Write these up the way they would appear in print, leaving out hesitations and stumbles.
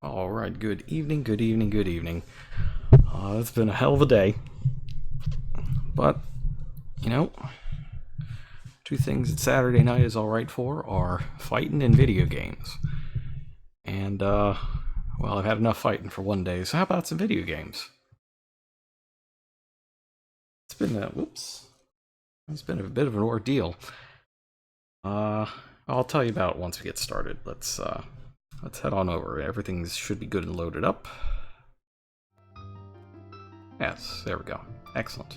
Alright, good evening, good evening, good evening. It's been a hell of a day. But, you know, two things that Saturday night is alright for are fighting and video games. And, well, I've had enough fighting for one day, so how about some video games? It's been it's been a bit of an ordeal. I'll tell you about it once we get started. Let's head on over. Everything should be good and loaded up. Yes, there we go. Excellent.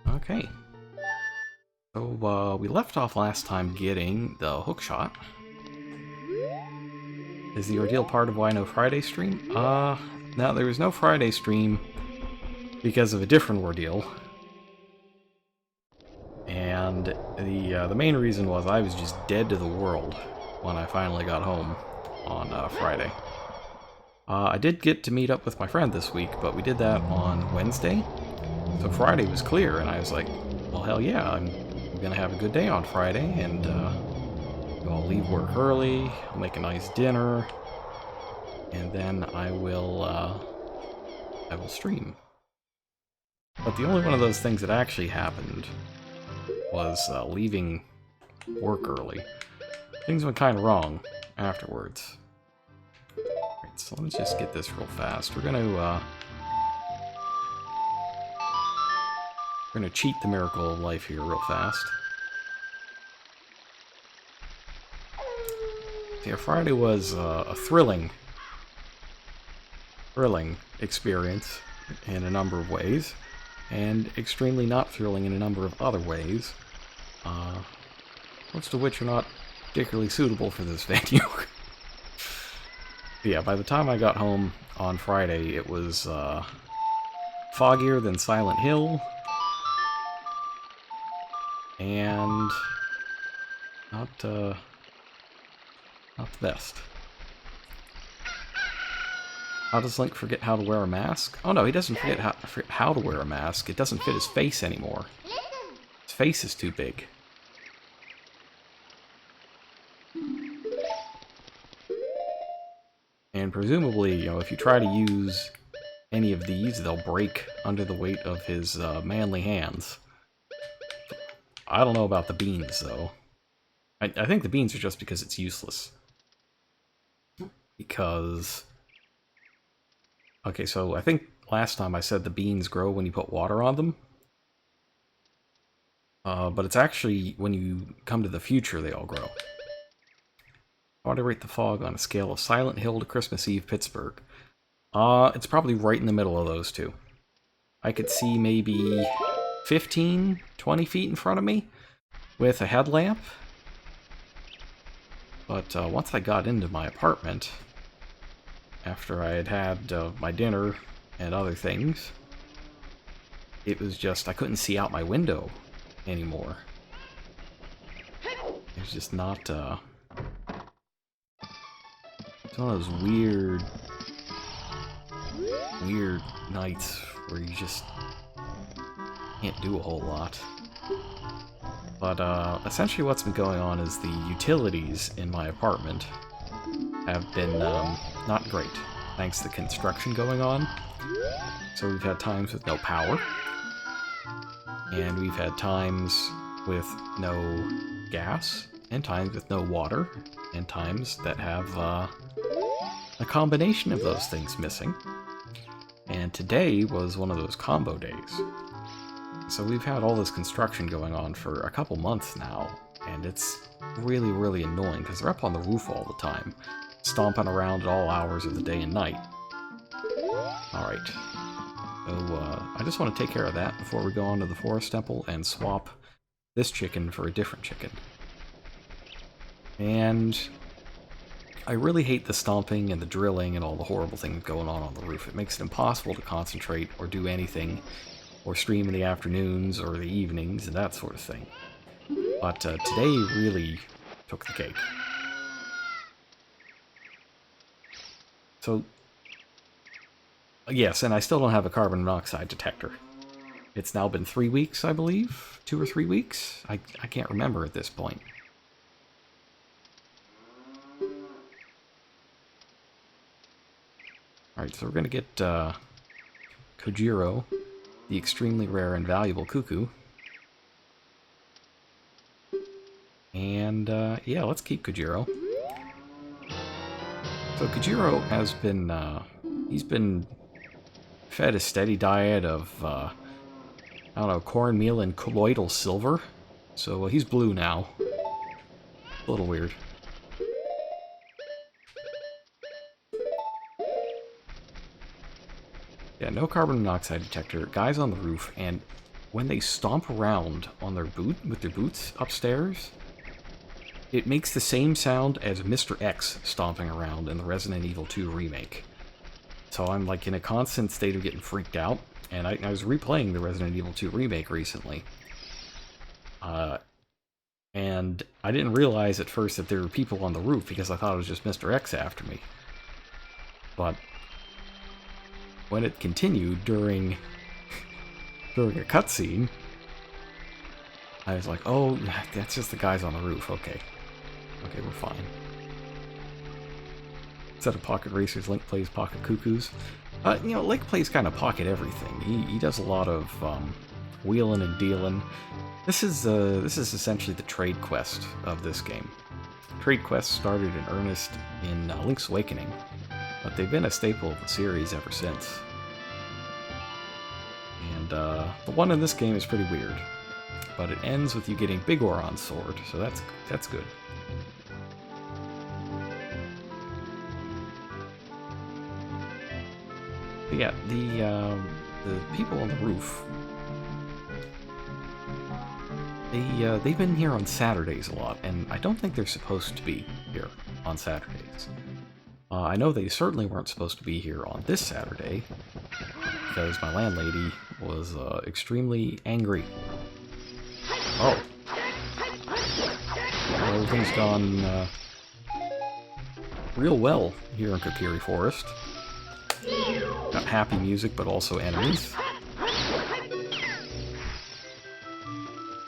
Okay. So, we left off last time getting the hookshot. Is the ordeal part of why no Friday stream? No, there was no Friday stream because of a different ordeal. And the main reason was I was just dead to the world when I finally got home on Friday. I did get to meet up with my friend this week, but we did that on Wednesday. So Friday was clear, and I was like, well, hell yeah, I'm gonna have a good day on Friday, and I'll leave work early, I'll make a nice dinner, and then I will stream. But the only one of those things that actually happened was leaving work early. Things went kind of wrong afterwards. Alright, so let me just get this real fast. We're gonna cheat the miracle of life here real fast. Yeah, Friday was a thrilling experience in a number of ways, and extremely not thrilling in a number of other ways, most of which are not particularly suitable for this venue. But yeah, by the time I got home on Friday, it was foggier than Silent Hill, and not the best. How does Link forget how to wear a mask? Oh no, he doesn't forget how to wear a mask. It doesn't fit his face anymore. His face is too big. And presumably, if you try to use any of these, they'll break under the weight of his manly hands. I don't know about the beans, though. I think the beans are just because it's useless. Because... Okay, so I think last time I said the beans grow when you put water on them. But it's actually, when you come to the future, they all grow. How would I rate the fog on a scale of Silent Hill to Christmas Eve Pittsburgh? It's probably right in the middle of those two. I could see maybe 15, 20 feet in front of me with a headlamp. But once I got into my apartment, after I had my dinner and other things, it was just, I couldn't see out my window anymore. It was just not, it's one of those weird nights where you just can't do a whole lot. But essentially what's been going on is the utilities in my apartment have been not great, thanks to construction going on. So we've had times with no power, and we've had times with no gas, and times with no water, and times that have a combination of those things missing. And today was one of those combo days. So we've had all this construction going on for a couple months now, and it's really, really annoying because they're up on the roof all the time, stomping around at all hours of the day and night. Alright. So, I just want to take care of that before we go on to the Forest Temple and swap this chicken for a different chicken. And I really hate the stomping and the drilling and all the horrible things going on the roof. It makes it impossible to concentrate or do anything, or stream in the afternoons or the evenings and that sort of thing. But today really took the cake. So, yes, and I still don't have a carbon monoxide detector. It's now been 3 weeks, I believe? 2 or 3 weeks? I can't remember at this point. Alright, so we're gonna get Kojiro, the extremely rare and valuable cuckoo. And yeah, let's keep Kojiro. So Kojiro has been, he's been fed a steady diet of, I don't know, cornmeal and colloidal silver. So he's blue now. A little weird. Yeah, no carbon monoxide detector, guys on the roof, and when they stomp around on their with their boots upstairs, it makes the same sound as Mr. X stomping around in the Resident Evil 2 remake. So I'm like in a constant state of getting freaked out, and I was replaying the Resident Evil 2 remake recently. And I didn't realize at first that there were people on the roof because I thought it was just Mr. X after me. But when it continued during a cutscene, I was like, oh, that's just the guys on the roof, okay. Okay, we're fine. Instead of Pocket Racers, Link plays Pocket Cuckoos. You know, Link plays kind of pocket everything. He does a lot of wheeling and dealing. This is essentially the trade quest of this game. Trade quests started in earnest in Link's Awakening, but they've been a staple of the series ever since. And the one in this game is pretty weird, but it ends with you getting Big Oron's sword, so that's good. But yeah, the people on the roof, they've been here on Saturdays a lot, and I don't think they're supposed to be here on Saturdays. I know they certainly weren't supposed to be here on this Saturday, because my landlady was extremely angry. Oh. Well, everything's gone real well here in Kokiri Forest. Got happy music, but also enemies.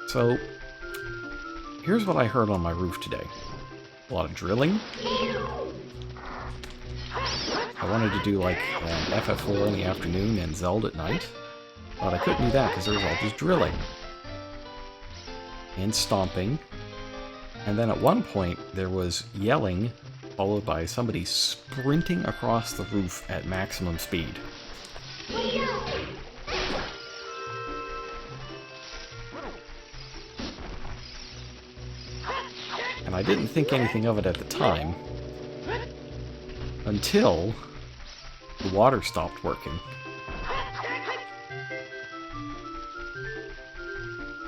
So, here's what I heard on my roof today. A lot of drilling. I wanted to do like FF4 in the afternoon and Zelda at night, but I couldn't do that because there was all this drilling. And stomping. And then at one point, there was yelling, followed by somebody sprinting across the roof at maximum speed. And I didn't think anything of it at the time, until the water stopped working.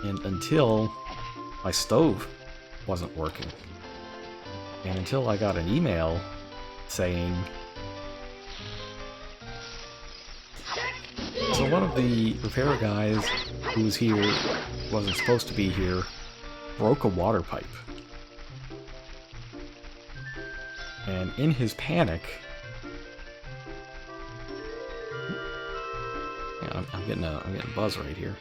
And until my stove wasn't working. And until I got an email saying... So one of the repair guys who was here, wasn't supposed to be here, broke a water pipe. And in his panic... Yeah, I'm getting a buzz right here.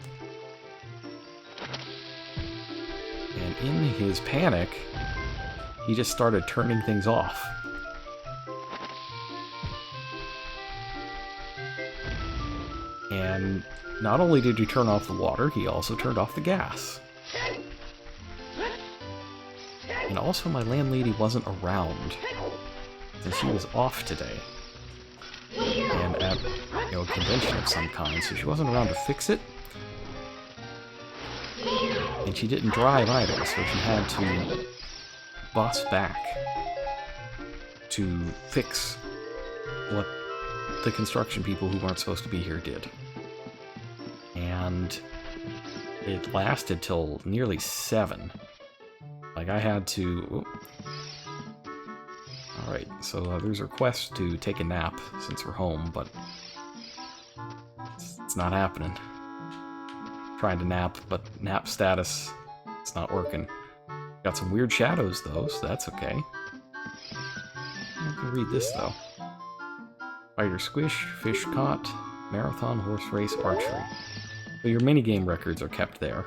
And in his panic, he just started turning things off. And not only did he turn off the water, he also turned off the gas. And also my landlady wasn't around, since she was off today. And at, a convention of some kind, so she wasn't around to fix it. And she didn't drive either, so she had to bus back to fix what the construction people who weren't supposed to be here did. And it lasted till nearly 7. Like, I had to... Alright, so there's a request to take a nap since we're home, but it's not happening. Trying to nap, but nap status, it's not working. Got some weird shadows, though, so that's okay. I can read this, though. Fighter Squish, Fish Caught, Marathon, Horse Race, Archery. So your minigame records are kept there,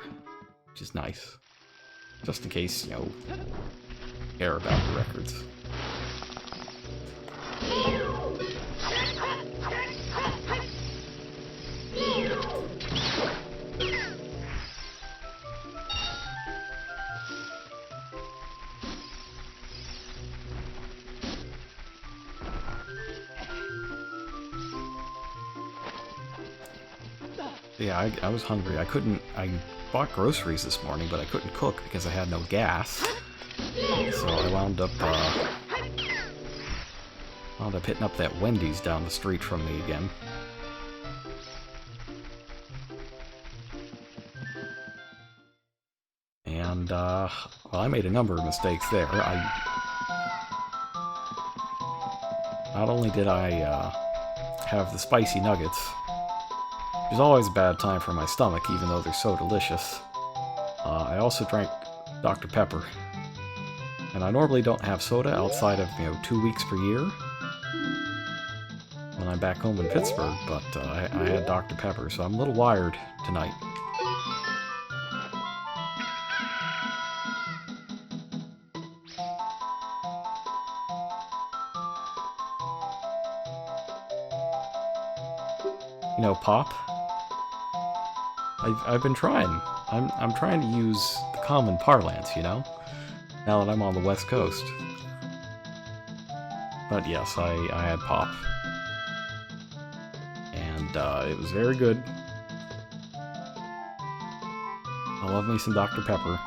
which is nice. Just in case, care about the records. Yeah, I was hungry. I bought groceries this morning, but I couldn't cook because I had no gas. So I wound up hitting up that Wendy's down the street from me again. And, well, I made a number of mistakes there. Not only did I, have the spicy nuggets, which is always a bad time for my stomach, even though they're so delicious, I also drank Dr. Pepper. And I normally don't have soda outside of, 2 weeks per year when I'm back home in Pittsburgh, but I had Dr. Pepper, so I'm a little wired tonight. You know, pop? I've been trying. I'm trying to use the common parlance, now that I'm on the West Coast. But yes, I had pop. And it was very good. I love me some Dr. Pepper.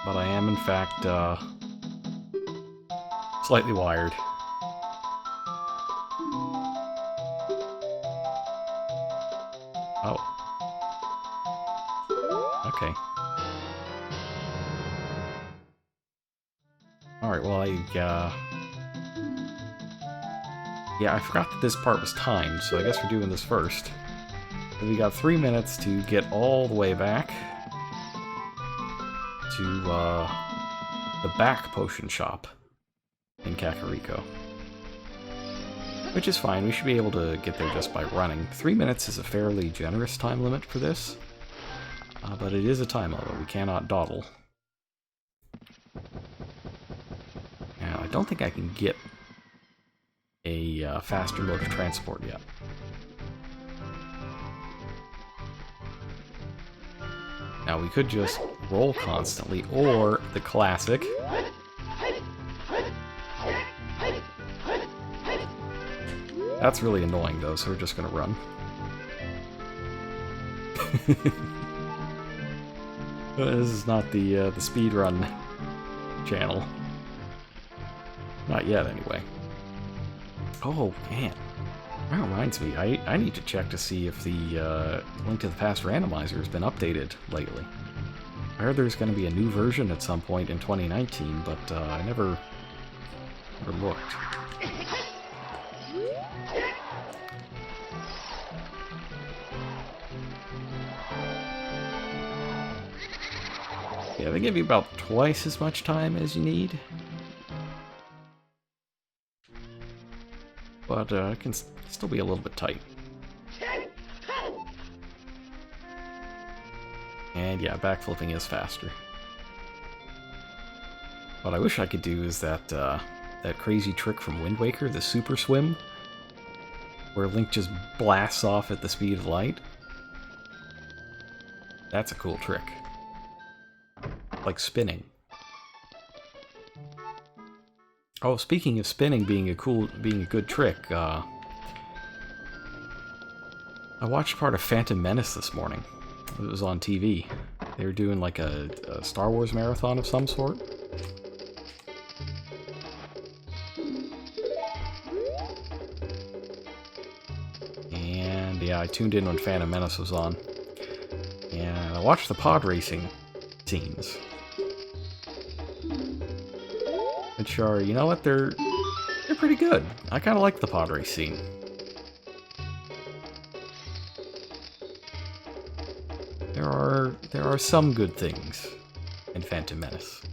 But I am, in fact, slightly wired. Oh. Okay. Alright, well, yeah, I forgot that this part was timed, so I guess we're doing this first. So we got 3 minutes to get all the way back to, the back potion shop in Kakariko. Which is fine, we should be able to get there just by running. 3 minutes is a fairly generous time limit for this, but it is a time limit, we cannot dawdle. Now, I don't think I can get a faster mode of transport yet. Now, we could just roll constantly, or the classic... That's really annoying, though, so we're just gonna run. This is not the speedrun channel. Not yet, anyway. Oh, man. That reminds me, I need to check to see if the Link to the Past randomizer has been updated lately. I heard there's going to be a new version at some point in 2019, but I never looked. Yeah, they give you about twice as much time as you need. But it can still be a little bit tight. And yeah, backflipping is faster. What I wish I could do is that crazy trick from Wind Waker, the Super Swim, where Link just blasts off at the speed of light. That's a cool trick. Like spinning. Oh, speaking of spinning being a good trick, I watched part of Phantom Menace this morning. It was on TV. They were doing like a Star Wars marathon of some sort. And yeah, I tuned in when Phantom Menace was on. And I watched the pod racing scenes. Which are, you know what, they're pretty good. I kind of like the pod race scene. There are some good things in Phantom Menace.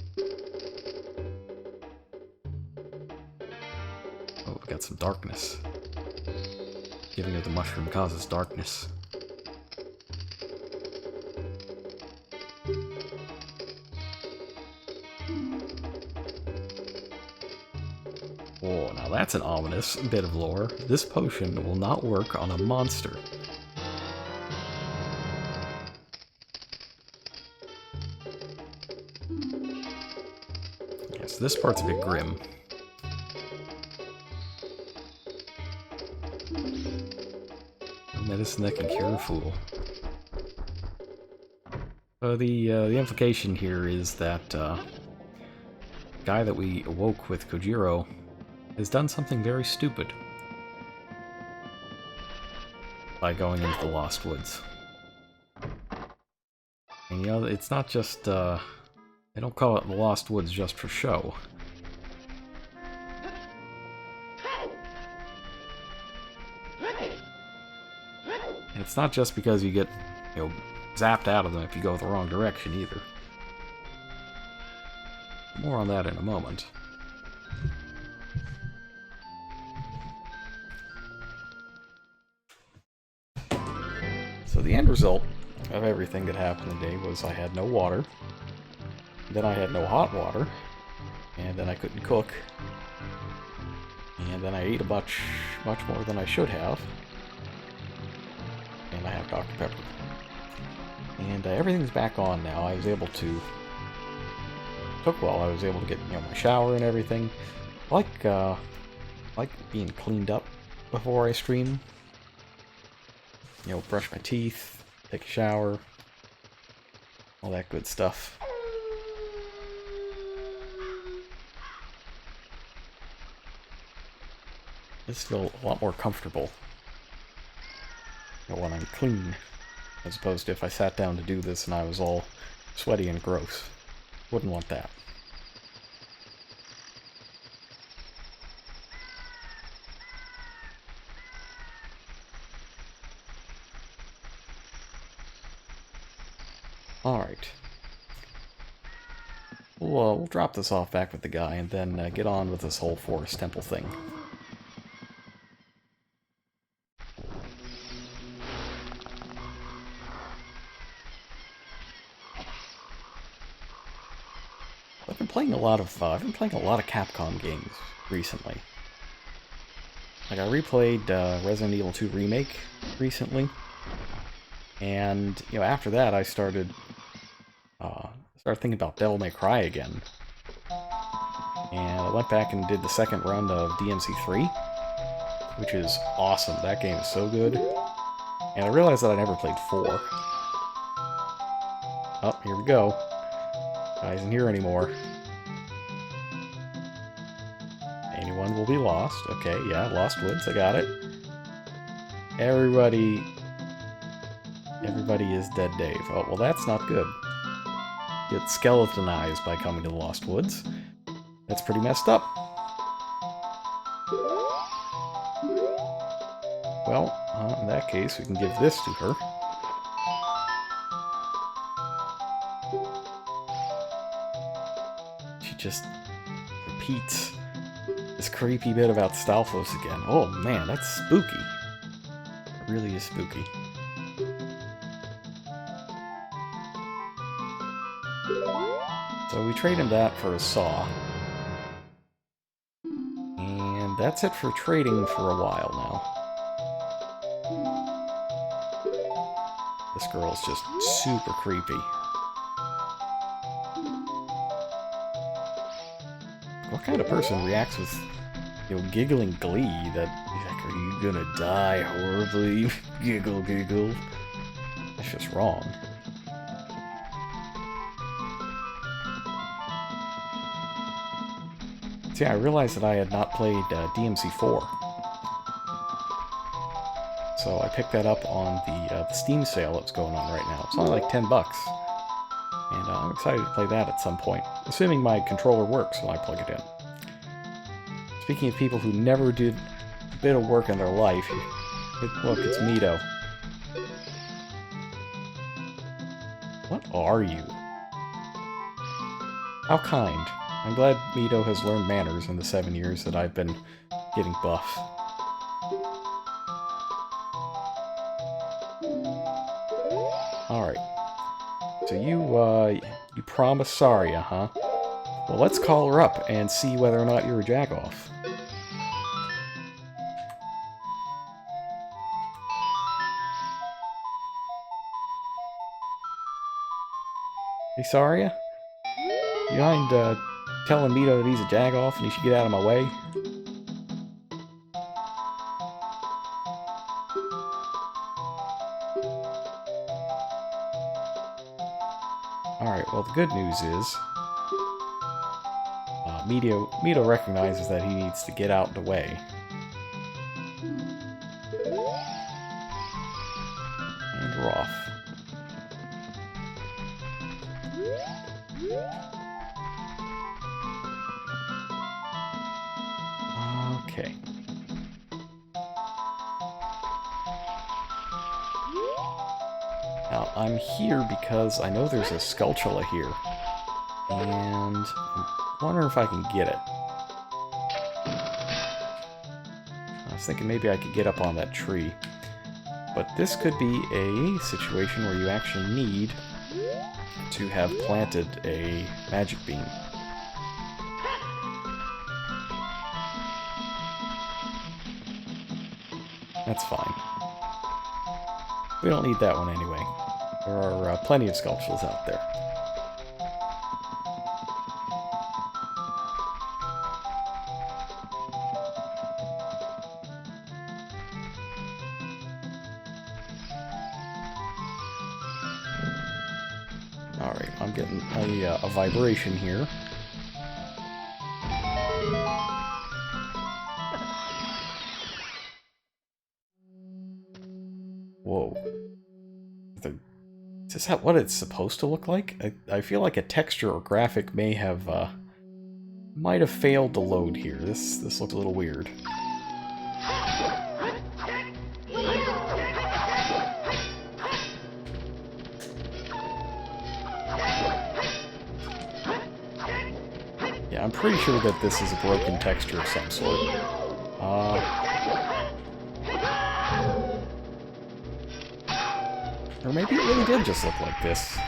Oh, we got some darkness. Giving her the mushroom causes darkness. Oh, now that's an ominous bit of lore. This potion will not work on a monster. Yes, this part's a bit grim. A medicine that can cure a fool. So the implication here is that the guy that we awoke with Kojiro has done something very stupid by going into the Lost Woods. And you know, it's not just, they don't call it the Lost Woods just for show. And it's not just because you get, you know, zapped out of them if you go the wrong direction either. More on that in a moment. So the end result of everything that happened today was I had no water, then I had no hot water, and then I couldn't cook, and then I ate much more than I should have, and I have Dr. Pepper. And everything's back on now. I was able to cook well. I was able to get, you know, my shower and everything. I like being cleaned up before I stream. You know, brush my teeth, take a shower, all that good stuff. I just feel a lot more comfortable, you know, when I'm clean, as opposed to if I sat down to do this and I was all sweaty and gross. Wouldn't want that. Alright. We'll drop this off back with the guy and then get on with this whole forest temple thing. I've been playing a lot of Capcom games recently. Like, I replayed Resident Evil 2 Remake recently, and, you know, after that I started thinking about Devil May Cry again. And I went back and did the second run of DMC3, which is awesome. That game is so good. And I realized that I never played 4. Oh, here we go. Guy isn't here anymore. Anyone will be lost. Okay, yeah, Lost Woods, I got it. Everybody is dead, Dave. Oh, well, that's not good. Get skeletonized by coming to the Lost Woods. That's pretty messed up. Well, in that case, we can give this to her. She just repeats this creepy bit about Stalfos again. Oh man, that's spooky. It really is spooky. So we trade him that for a saw. And that's it for trading for a while now. This girl's just super creepy. What kind of person reacts with, you know, giggling glee that, like, are you gonna die horribly? Giggle, giggle. That's just wrong. See, I realized that I had not played DMC4. So I picked that up on the Steam sale that's going on right now. It's only like $10. And I'm excited to play that at some point. Assuming my controller works when I plug it in. Speaking of people who never did a bit of work in their life, look, it's Mito. What are you? How kind. I'm glad Mito has learned manners in the 7 years that I've been getting buff. Alright. So you promised Saria, huh? Well, let's call her up and see whether or not you're a jagoff. Hey, Saria? You mind telling Mito that he's a jagoff and he should get out of my way? Well, the good news is, Mito recognizes that he needs to get out of the way. And we're off. Okay. Now, I'm here because I know there's a Skulltula here. And I'm wondering if I can get it. I was thinking maybe I could get up on that tree. But this could be a situation where you actually need to have planted a magic beam. That's fine. We don't need that one anyway. There are plenty of Skulltulas out there. Alright, I'm getting a vibration here. Whoa. Is this what it's supposed to look like? I feel like a texture or graphic might have failed to load here. This looks a little weird. Yeah, I'm pretty sure that this is a broken texture of some sort. Or maybe it really did just look like this.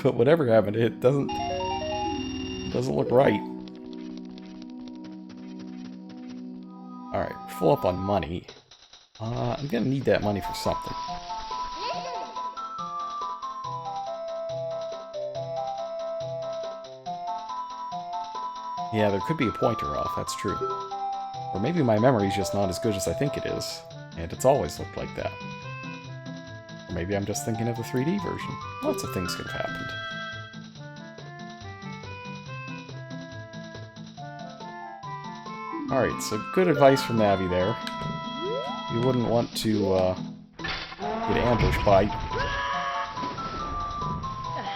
But whatever happened, it doesn't look right. Alright, full up on money. I'm gonna need that money for something. Yeah, there could be a pointer off, that's true. Or maybe my memory's just not as good as I think it is, and it's always looked like that. Or maybe I'm just thinking of the 3D version. Lots of things could have happened. Alright, so good advice from Navi there. You wouldn't want to get ambushed by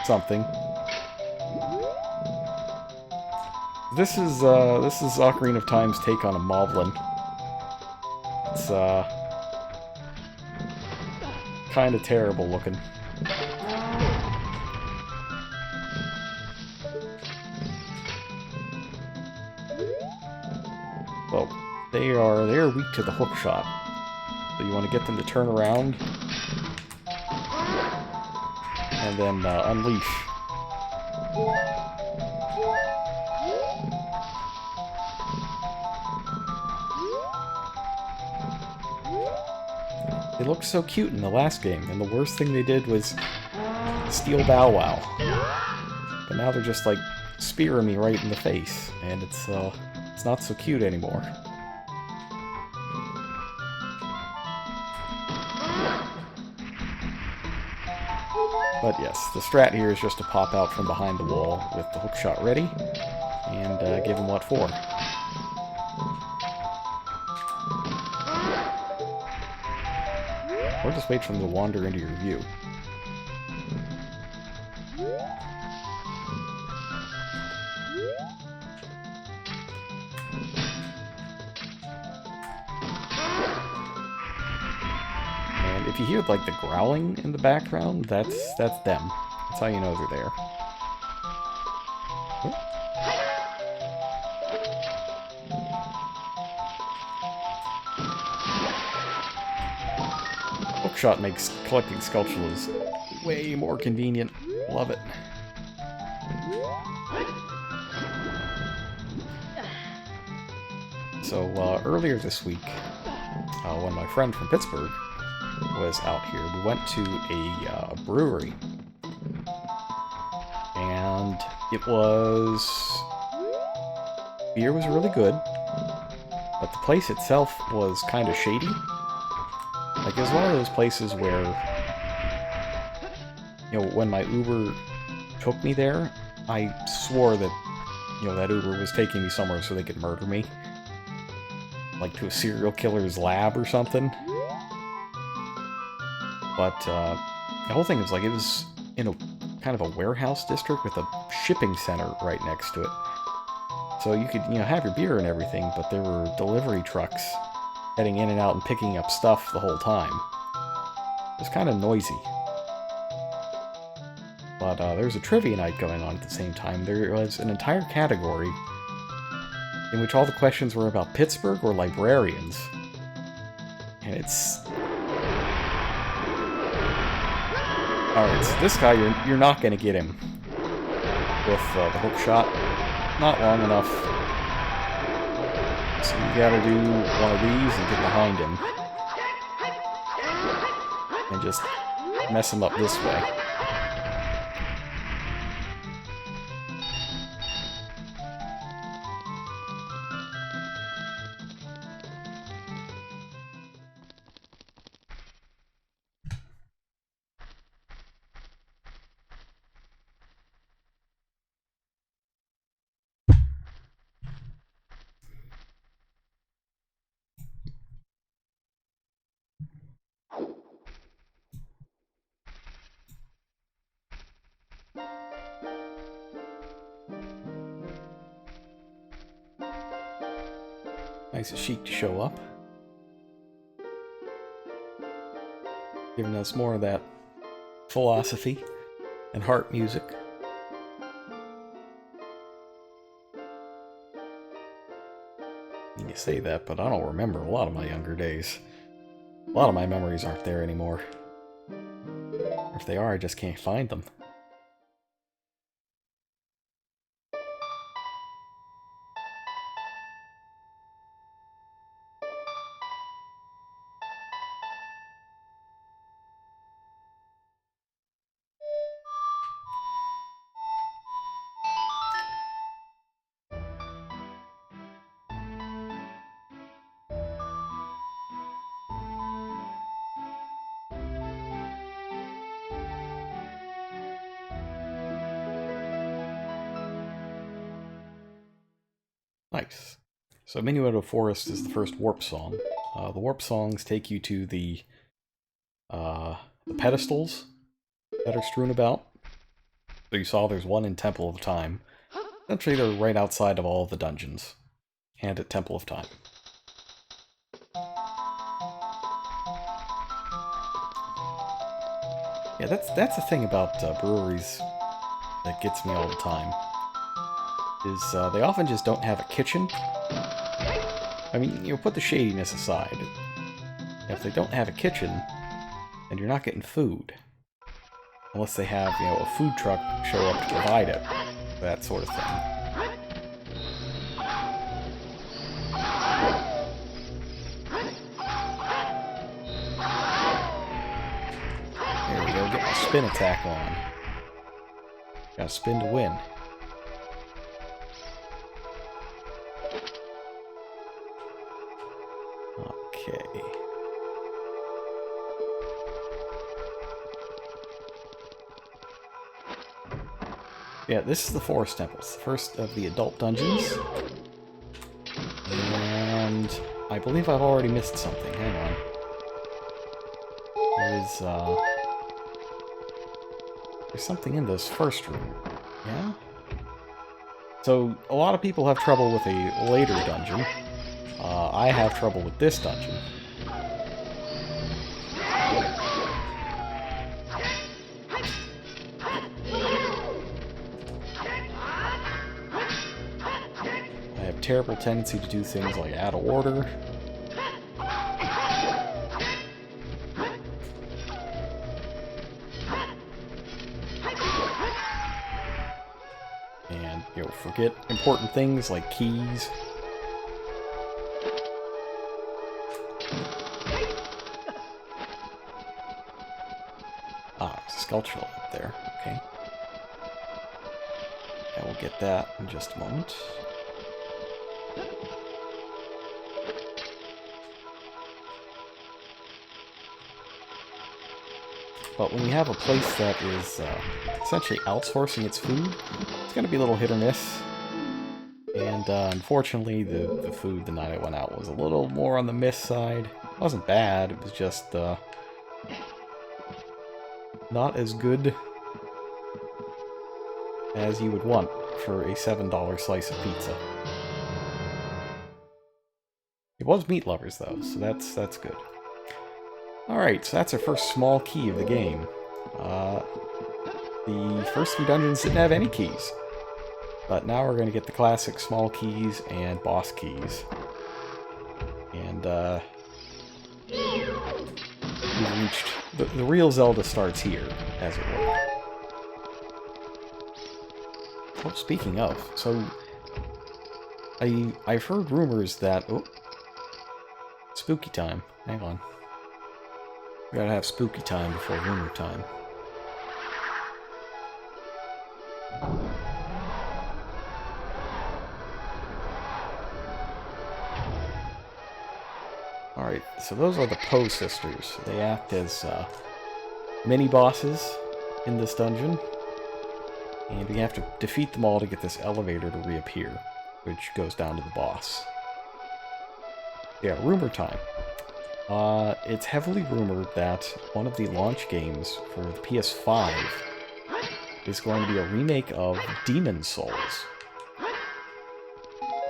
something. This is Ocarina of Time's take on a Moblin. It's kind of terrible looking. Well, they are weak to the hook shot. So you want to get them to turn around and then unleash. They looked so cute in the last game, and the worst thing they did was steal Bow Wow. But now they're just like spearing me right in the face, and it's not so cute anymore. But yes, the strat here is just to pop out from behind the wall with the hookshot ready, and give them what for. Or just wait for them to wander into your view. And if you hear like the growling in the background, that's them. That's how you know they're there. Hookshot makes collecting Skulltulas way more convenient. Love it. So, earlier this week, when my friend from Pittsburgh was out here, we went to a brewery. And beer was really good. but the place itself was kind of shady. Like, it was one of those places where, you know, when my Uber took me there, I swore that, you know, that Uber was taking me somewhere so they could murder me. Like, to a serial killer's lab or something. But, the whole thing was like, it was in a kind of a warehouse district with a shipping center right next to it. So you could, you know, have your beer and everything, but there were delivery trucks heading in and out and picking up stuff the whole time. It was kind of noisy. But there was a trivia night going on at the same time. There was an entire category in which all the questions were about Pittsburgh or librarians. And it's... Alright, so this guy, you're not going to get him with the hook shot. Not long enough. So you gotta do one of these and get behind him. And just mess him up this way. Nice of Sheik to show up. Giving us more of that philosophy and heart music. You can say that, but I don't remember a lot of my younger days. A lot of my memories aren't there anymore. Or if they are, I just can't find them. Nice. So Minuetto Forest is the first warp song. The warp songs take you to the pedestals that are strewn about. So you saw there's one in Temple of Time. Essentially, they're right outside of all of the dungeons. And at Temple of Time. Yeah, that's the thing about breweries that gets me all the time. Is they often just don't have a kitchen. I mean, you know, put the shadiness aside. If they don't have a kitchen, then you're not getting food. Unless they have, you know, a food truck show up to provide it. That sort of thing. There we go, get my spin attack on. Gotta spin to win. Okay. Yeah, this is the Forest Temple. It's the first of the adult dungeons. And I believe I've already missed something. Hang on. There's something in this first room. Yeah? So, a lot of people have trouble with a later dungeon. I have trouble with this dungeon. I have terrible tendency to do things like out of order. And, you know, forget important things like keys. Sculpture up there, okay. I will get that in just a moment. but when you have a place that is essentially outsourcing its food, it's going to be a little hit or miss. And unfortunately, the food the night I went out was a little more on the miss side. It wasn't bad, it was just not as good as you would want for a $7 slice of pizza. It was meat lovers, though, so that's good. Alright, so that's our first small key of the game. The first few dungeons didn't have any keys. But now we're going to get the classic small keys and boss keys. And, we've reached... The real Zelda starts here, as it were. Oh, speaking of, so... I've heard rumors that... Oh, spooky time. Hang on. We gotta have spooky time before rumor time. Alright, so those are the Poe sisters. They act as mini-bosses in this dungeon. And we have to defeat them all to get this elevator to reappear, which goes down to the boss. Yeah, rumor time. It's heavily rumored that one of the launch games for the PS5 is going to be a remake of Demon's Souls.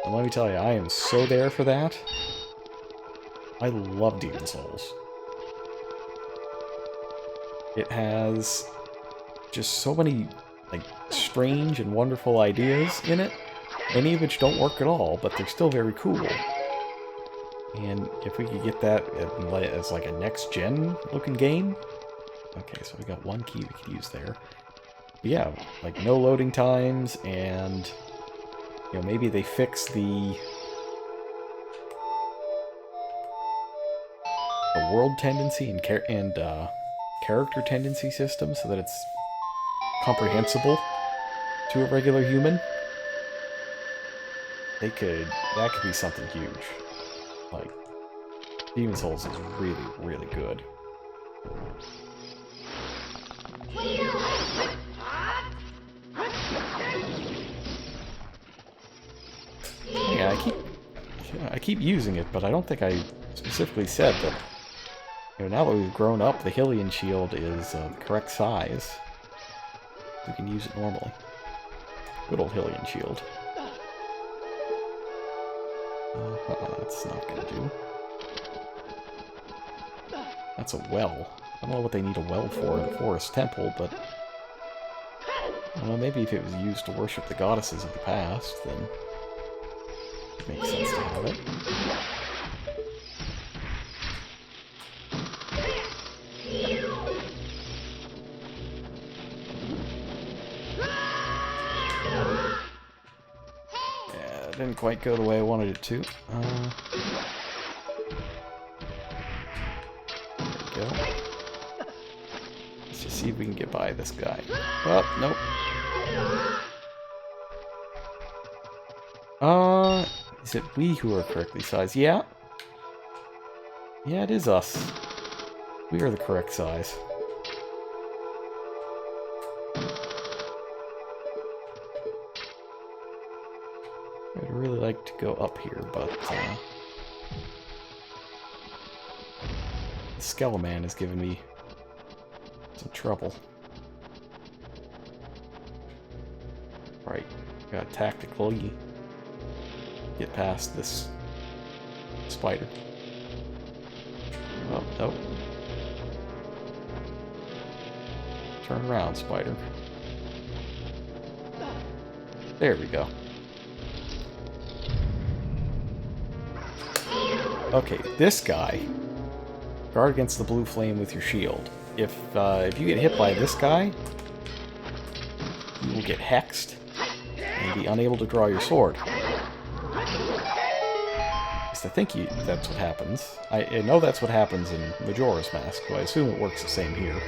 And let me tell you, I am so there for that. I love Demon's Souls. It has just so many, like, strange and wonderful ideas in it, many of which don't work at all, but they're still very cool. And if we could get that as like a next-gen looking game... Okay, so we got one key we could use there. But yeah, like no loading times, and you know, maybe they fix the world tendency and character tendency system so that it's comprehensible to a regular human. That could be something huge. Like, Demon's Souls is really, really good. Yeah, I keep using it, but I don't think I specifically said that. You know, now that we've grown up, the Hylian shield is the correct size. We can use it normally. Good old Hylian shield. That's not gonna do. That's a well. I don't know what they need a well for in the Forest Temple, but... I don't know, maybe if it was used to worship the goddesses of the past, then... it makes sense to have it. Yeah, it didn't quite go the way I wanted it to. There we go. Let's just see if we can get by this guy. Oh, nope. Is it we who are correctly sized? Yeah. Yeah, it is us. We are the correct size. I'd really like to go up here, but the Skeleman is giving me some trouble. Right, gotta tactically get past this spider. Oh, nope. Turn around, spider. There we go. Okay, this guy. Guard against the blue flame with your shield. If you get hit by this guy, you will get hexed and be unable to draw your sword. At least I think that's what happens. I know that's what happens in Majora's Mask, so I assume it works the same here.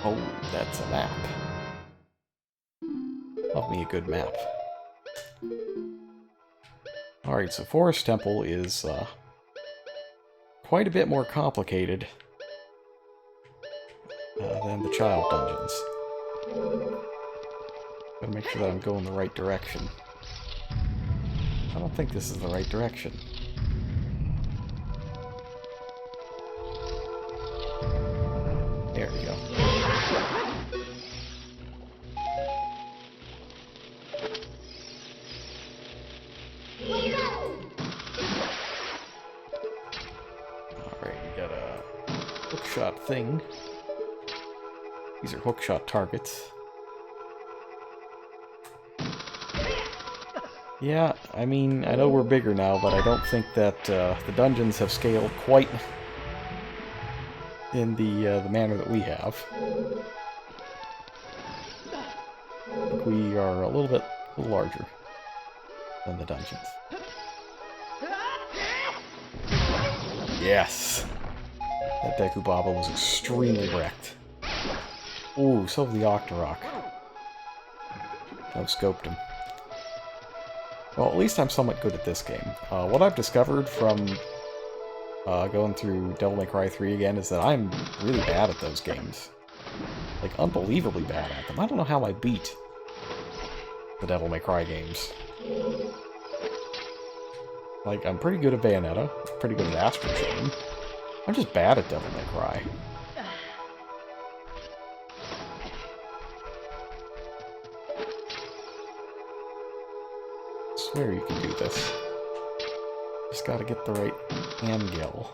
Oh, that's a map. Love me a good map. Alright, so Forest Temple is quite a bit more complicated than the child dungeons. Gotta make sure that I'm going the right direction. I don't think this is the right direction. There we go. Alright, we got a hookshot thing. These are hookshot targets. Yeah, I mean, I know we're bigger now, but I don't think that the dungeons have scaled quite in the manner that we have. I think we are a little larger than the dungeons. Yes! That Deku Baba was extremely wrecked. Ooh, so the Octorok. No scoped him. Well, at least I'm somewhat good at this game. What I've discovered from going through Devil May Cry 3 again is that I'm really bad at those games. Like, unbelievably bad at them. I don't know how I beat the Devil May Cry games. Like, I'm pretty good at Bayonetta, pretty good at Astral Chain. I'm just bad at Devil May Cry. I swear you can do this. Just gotta get the right angle.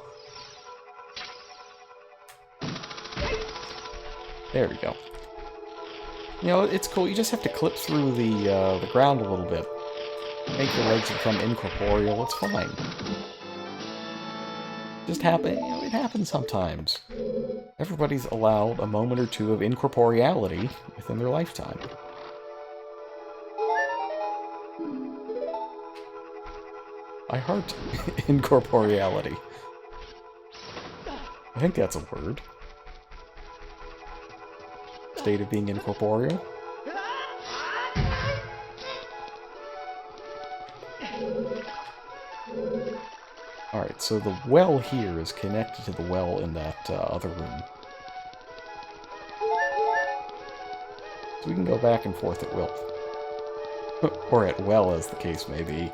There we go. You know, it's cool. You just have to clip through the ground a little bit. Make your legs become incorporeal. It's fine. Just happen. You know, it happens sometimes. Everybody's allowed a moment or two of incorporeality within their lifetime. I heart incorporeality. I think that's a word. State of being incorporeal. Alright, so the well here is connected to the well in that other room. So we can go back and forth at will. Or at well, as the case may be.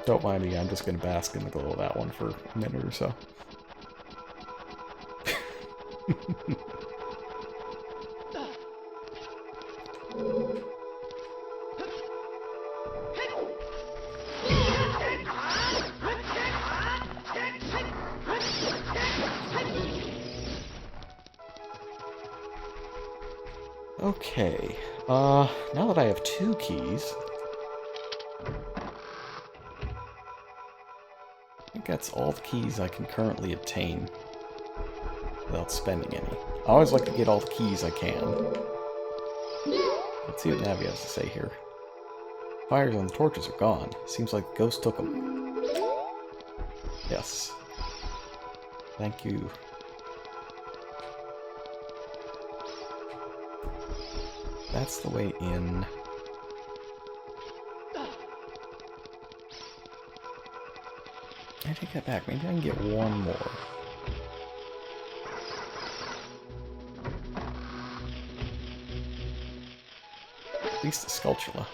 Don't mind me, I'm just going to bask in the glow of that one for a minute or so. Okay, now that I have 2 keys, I think that's all the keys I can currently obtain without spending any. I always like to get all the keys I can. Let's see what Navi has to say here. Fires on the torches are gone. Seems like the ghost took them. Yes. Thank you. That's the way in. I take that back. Maybe I can get one more. At least a Skulltula.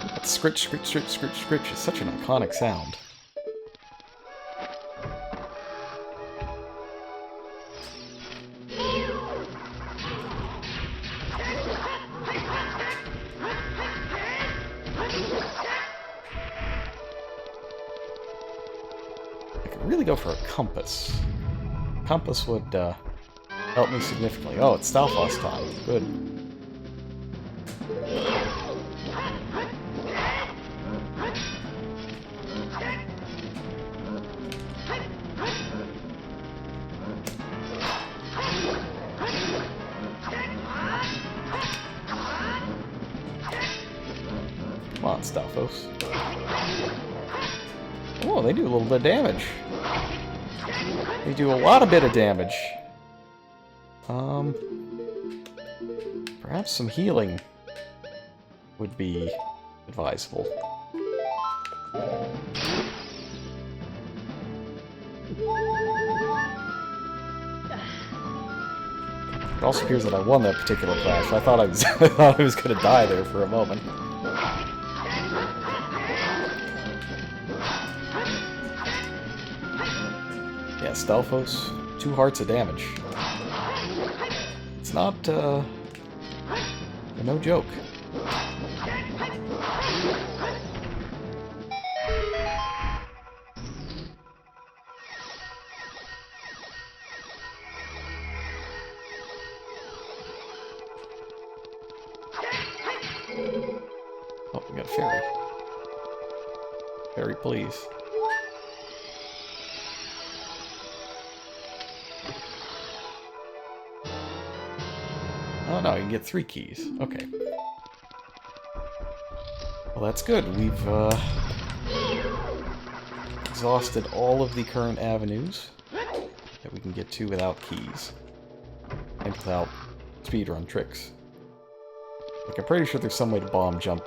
That scritch, scritch, scritch, scritch, scritch is such an iconic sound. Really go for a compass. Compass would help me significantly. Oh, it's Stalfos time. Good. Come on. Stalfos. Oh, they do a little bit of damage. They do a lot of bit of damage. Perhaps some healing would be advisable. It also appears that I won that particular clash. I thought I was I thought I was gonna die there for a moment. Yeah, Stalfos, 2 hearts of damage. It's not no joke. Oh, we got a fairy. Fairy, please. Oh no, you can get 3 keys. Okay. Well, that's good. We've exhausted all of the current avenues that we can get to without keys. And without speedrun tricks. Like, I'm pretty sure there's some way to bomb jump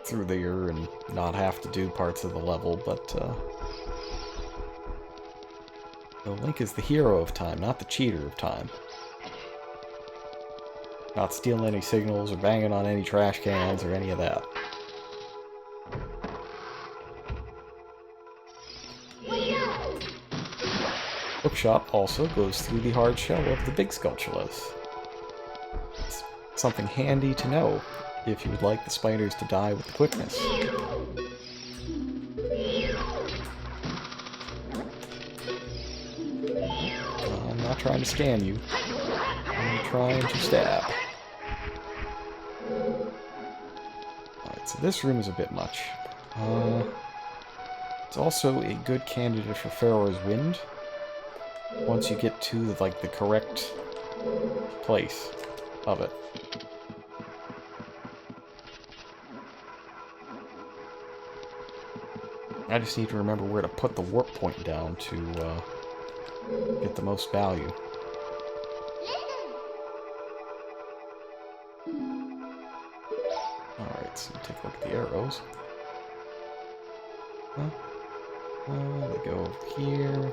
through there and not have to do parts of the level, but Link is the hero of time, not the cheater of time. Not stealing any signals or banging on any trash cans or any of that. Hookshot also goes through the hard shell of the big Skulltulas. It's something handy to know if you would like the spiders to die with quickness. I'm not trying to scam you. I'm trying to stab. Alright, so this room is a bit much. It's also a good candidate for Pharaoh's Wind. Once you get to, like, the correct place of it. I just need to remember where to put the warp point down to get the most value. Alright, so take a look at the arrows. Huh? They go over here.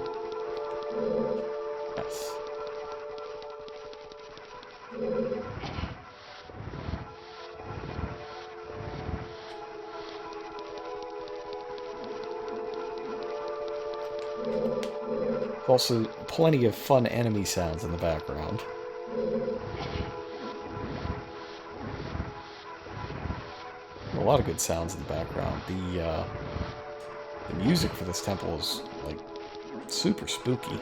Yes. Also, plenty of fun enemy sounds in the background. A lot of good sounds in the background. The music for this temple is, like, super spooky.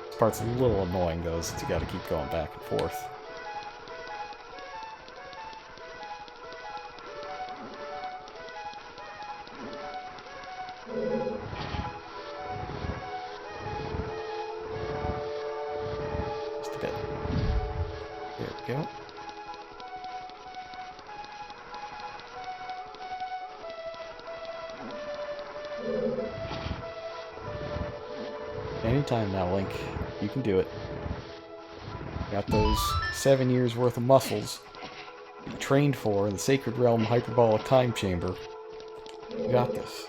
This part's a little annoying, though, since you gotta keep going back and forth. Just a bit. There we go. Anytime now, Link. You can do it. Got those 7 years worth of muscles you trained for in the Sacred Realm Hyperbolic Time Chamber. You got this.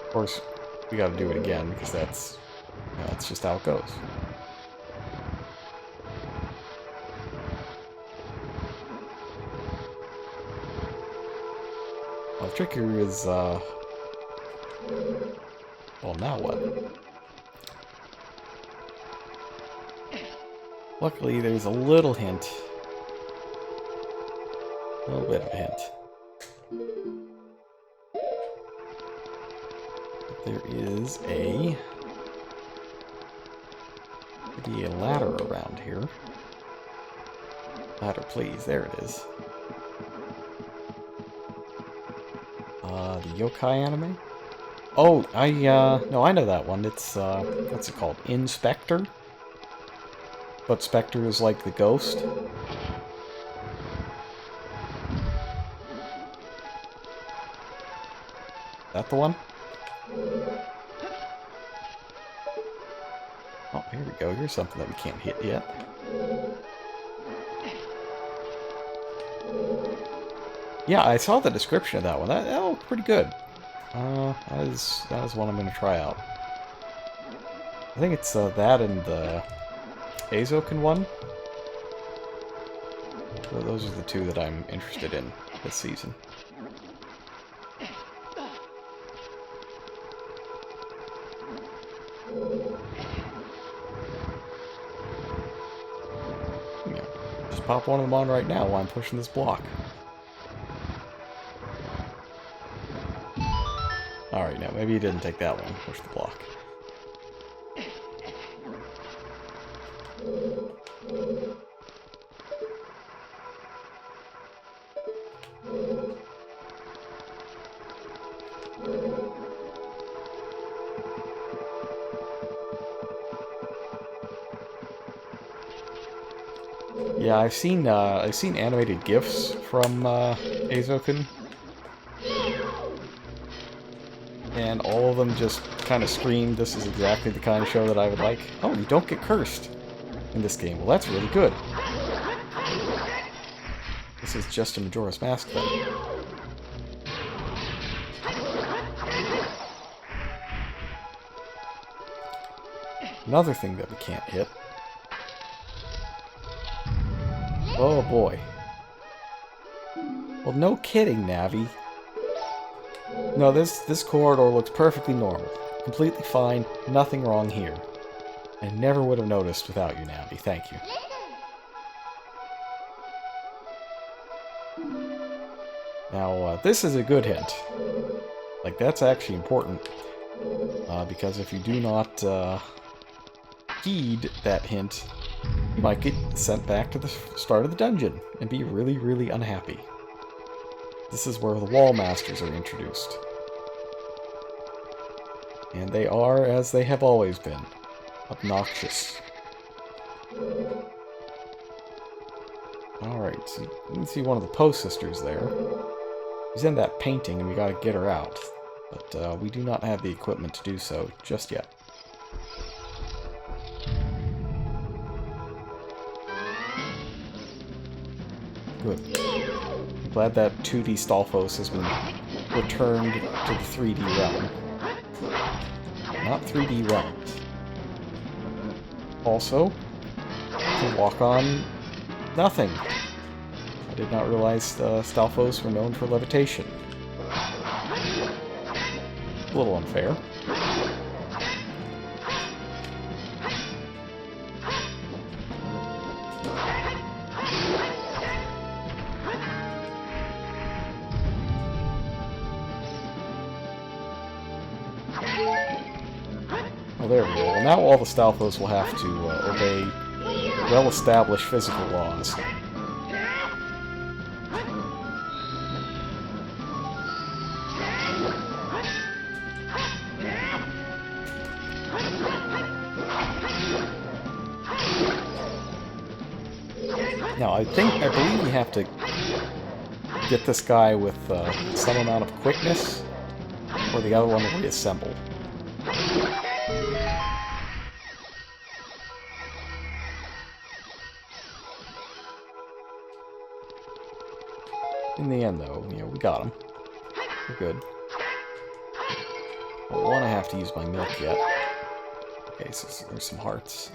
Of course, we gotta do it again, because that's just how it goes. Well, the trick here is, well, now what? Luckily, there's a little hint. A little bit of a hint. There is could be a ladder around here. Ladder, please. There it is. The yokai anime? Oh, no, I know that one. It's, what's it called? Inspector? But Spectre is like the ghost. That the one? Oh, here we go. Here's something that we can't hit yet. Yeah, I saw the description of that one. That looked pretty good. That is one I'm going to try out. I think it's that and the Azokin one. So those are the two that I'm interested in this season. Yeah, just pop one of them on right now while I'm pushing this block. Alright, now maybe you didn't take that one. Push the block. Yeah, I've seen animated GIFs from Azokin, and all of them just kind of scream, "This is exactly the kind of show that I would like." Oh, you don't get cursed in this game. Well, that's really good. This is just a Majora's Mask then. Another thing that we can't hit. Oh boy. Well, no kidding, Navi. No, this corridor looks perfectly normal. Completely fine. Nothing wrong here. I never would have noticed without you, Navi. Thank you. Now, this is a good hint. Like, that's actually important. Because if you do not heed that hint, you might get sent back to the start of the dungeon and be really, really unhappy. This is where the Wall Masters are introduced. And they are, as they have always been, obnoxious. Alright, so you can see one of the Poe sisters there. She's in that painting and we gotta get her out. But we do not have the equipment to do so just yet. Good. I'm glad that 2D Stalfos has been returned to the 3D realm. Not 3D realms. Also, you can walk on nothing. I did not realize Stalfos were known for levitation. A little unfair. Oh, there we go. Well, now all the Stalfos will have to obey well-established physical laws. Now, I believe you have to get this guy with some amount of quickness, or the other one will reassemble. In the end, though, you know, we got him. We're good. I don't want to have to use my milk yet. Okay, so there's some hearts.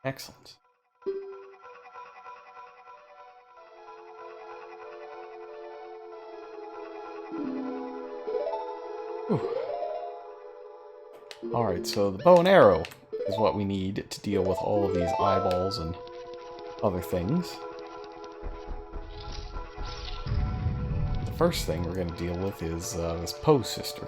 Excellent. Alright, so the bow and arrow is what we need to deal with all of these eyeballs and other things. The first thing we're going to deal with is this Poe sister.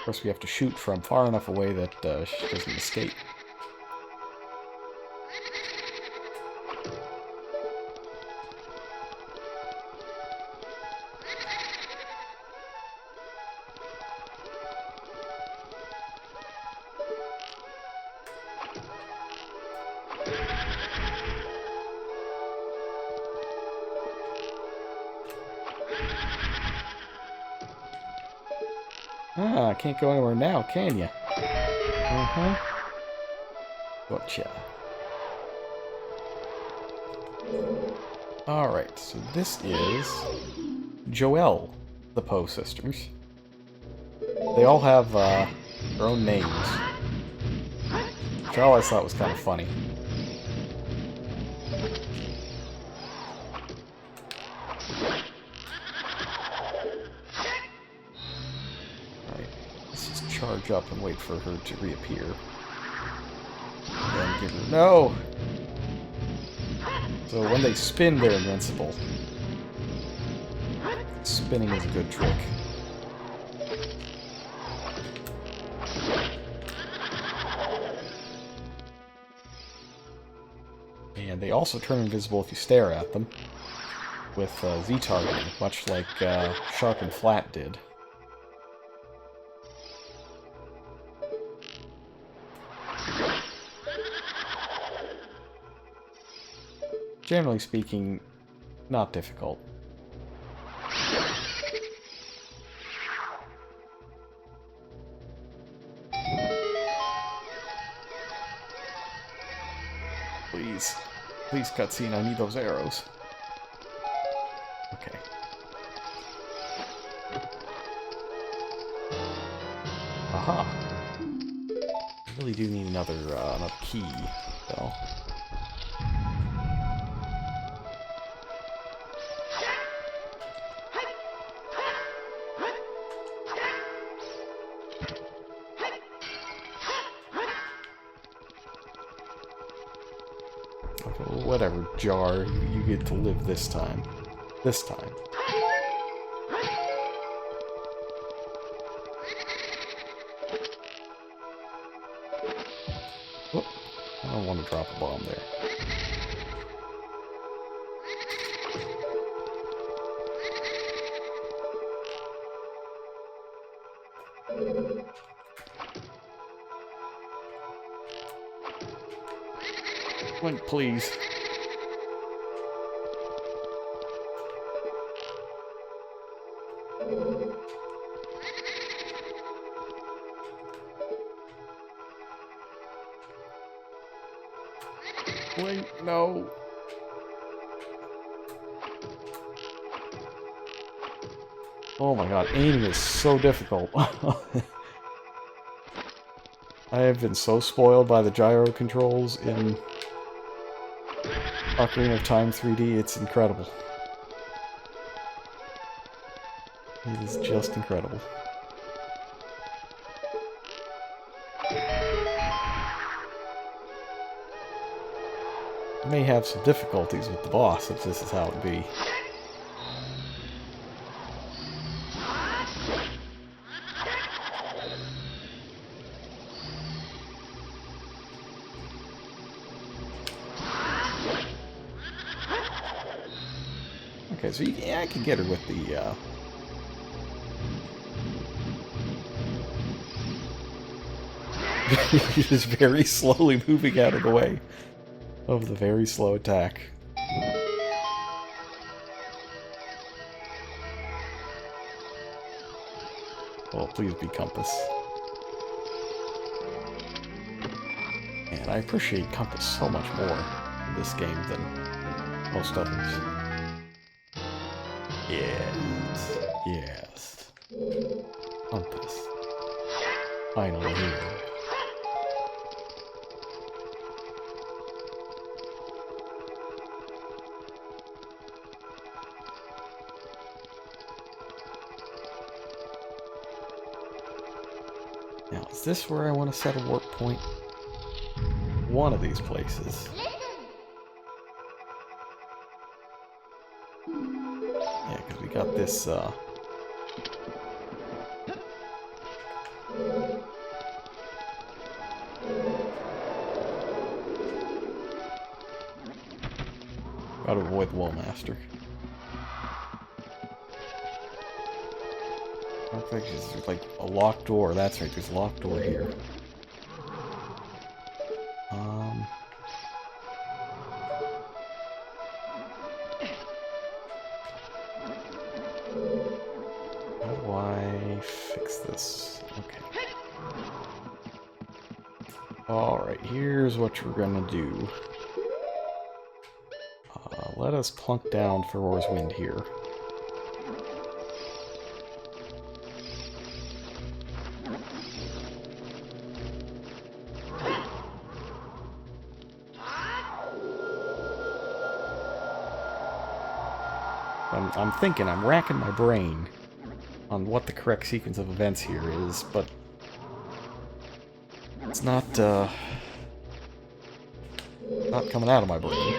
course, we have to shoot from far enough away that she doesn't escape. Ah, can't go anywhere now, can you? Uh-huh. Gotcha. Alright, so this is Joelle, the Poe sisters. They all have their own names, which I always thought was kind of funny. Charge up and wait for her to reappear. And then give her... No! So when they spin, they're invincible. Spinning is a good trick. And they also turn invisible if you stare at them, with Z-targeting, much like Sharp and Flat did. Generally speaking, not difficult. Please. Please, cutscene, I need those arrows. Okay. Aha! I really do need another key, though. Whatever, Jar, you get to live this time. This time. Whoop. I don't want to drop a bomb there. Link, please. Link, no. Oh my god, aiming is so difficult. I have been so spoiled by the gyro controls in Ocarina of Time 3D, it's incredible. It is just incredible. I may have some difficulties with the boss if this is how it be. Okay, so yeah, I can get her with the, just very slowly moving out of the way of the very slow attack. Oh, please be Compass. And I appreciate Compass so much more in this game than most others. Yes. Yes. Compass. Finally here. Now, is this where I want to set a warp point? One of these places. Yeah, because we got this, Gotta avoid the wall master. Looks like there's like a locked door. That's right, there's a locked door here. How do I fix this? Okay. Alright, here's what we're gonna do. Let us plunk down Farore's Wind here. I'm racking my brain on what the correct sequence of events here is, but it's not coming out of my brain.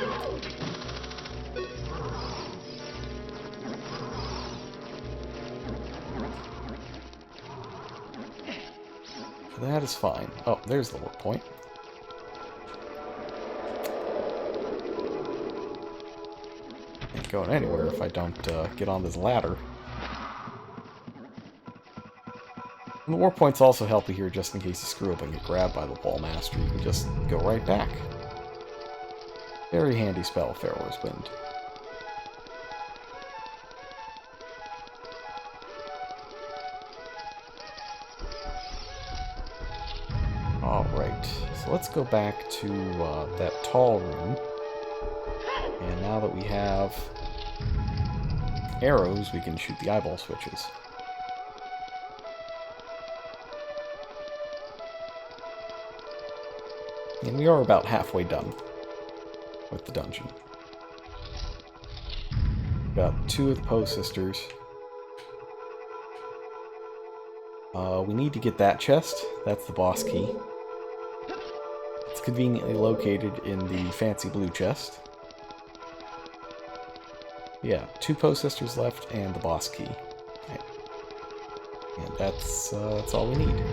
That is fine. Oh, there's the work point. Ain't going anywhere if I don't get on this ladder. And the warp points also help you here just in case you screw up and get grabbed by the wall master. You can just go right back. Very handy spell, Farore's Wind. Alright, so let's go back to that tall room. And now that we have arrows, we can shoot the eyeball switches. And we are about halfway done with the dungeon. Got 2 of the Poe sisters. We need to get that chest. That's the boss key. It's conveniently located in the fancy blue chest. Yeah, 2 Poe sisters left and the boss key. Okay. And that's all we need.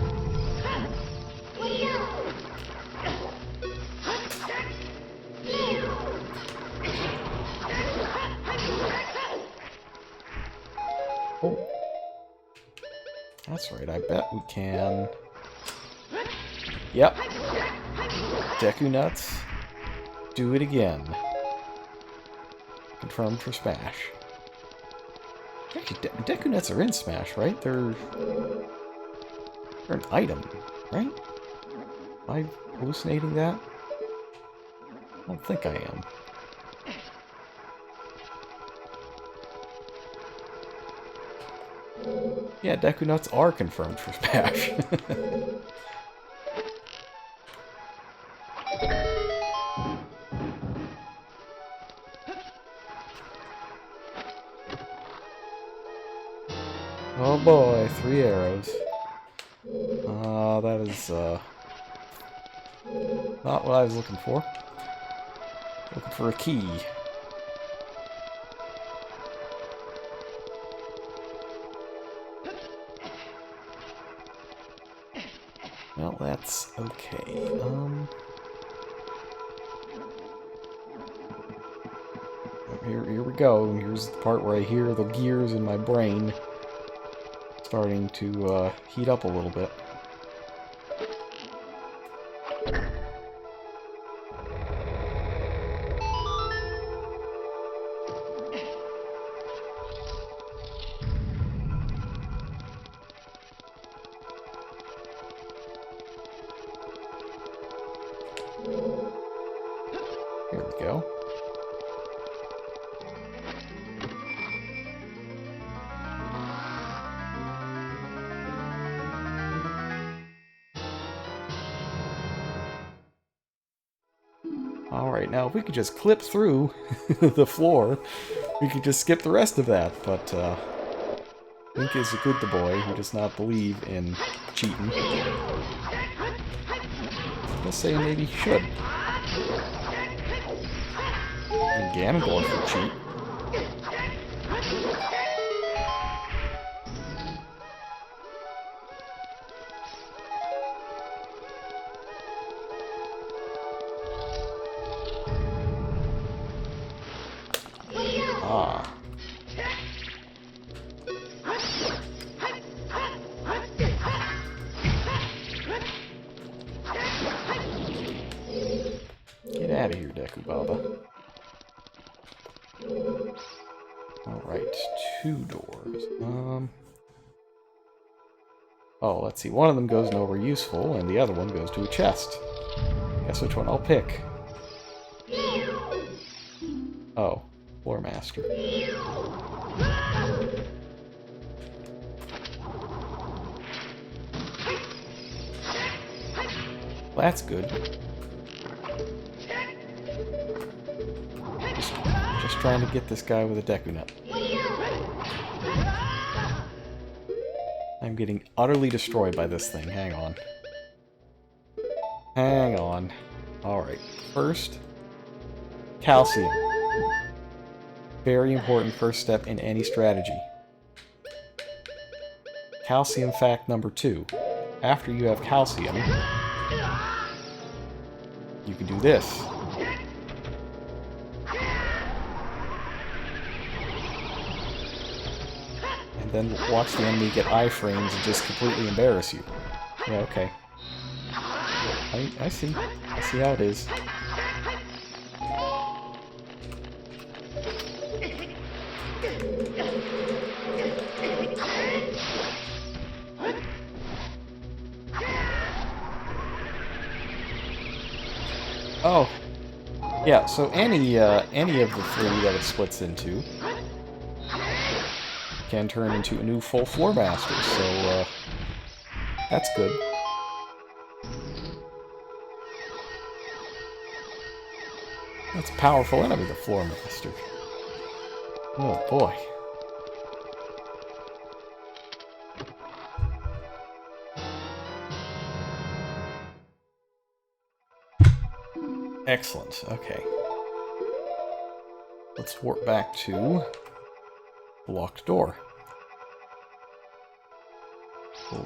Oh. That's right, I bet we can... Yep. Deku Nuts. Do it again. Confirmed for Smash. Actually, Deku Nuts are in Smash, right? They're an item, right? Am I hallucinating that? I don't think I am. Yeah, Deku Nuts are confirmed for Smash. Oh boy, 3 arrows. That is, not what I was looking for. Looking for a key. Well, that's okay. Here we go. Here's the part where I hear the gears in my brain starting to heat up a little bit. Here we go. Alright, now if we could just clip through the floor, we could just skip the rest of that, but Link is a good boy. He does not believe in cheating. Let's say maybe he should. And Ganondorf would cheat. out of here, Deku Baba. Alright, 2 doors. Oh, let's see. One of them goes nowhere useful, and the other one goes to a chest. Guess which one I'll pick. Oh, Floor Master. That's good. Just trying to get this guy with a Deku Nut. I'm getting utterly destroyed by this thing. Hang on. Hang on. Alright. First, calcium. Very important first step in any strategy. Calcium fact number 2. After you have calcium, you can do this. And then watch the enemy get iframes and just completely embarrass you. Yeah, okay. I see. I see how it is. Oh. Yeah, so any of the 3 that it splits into can turn into a new full Floor Master, so that's good. That's a powerful enemy, the Floor Master. Oh boy. Excellent, okay. Let's warp back to the locked door.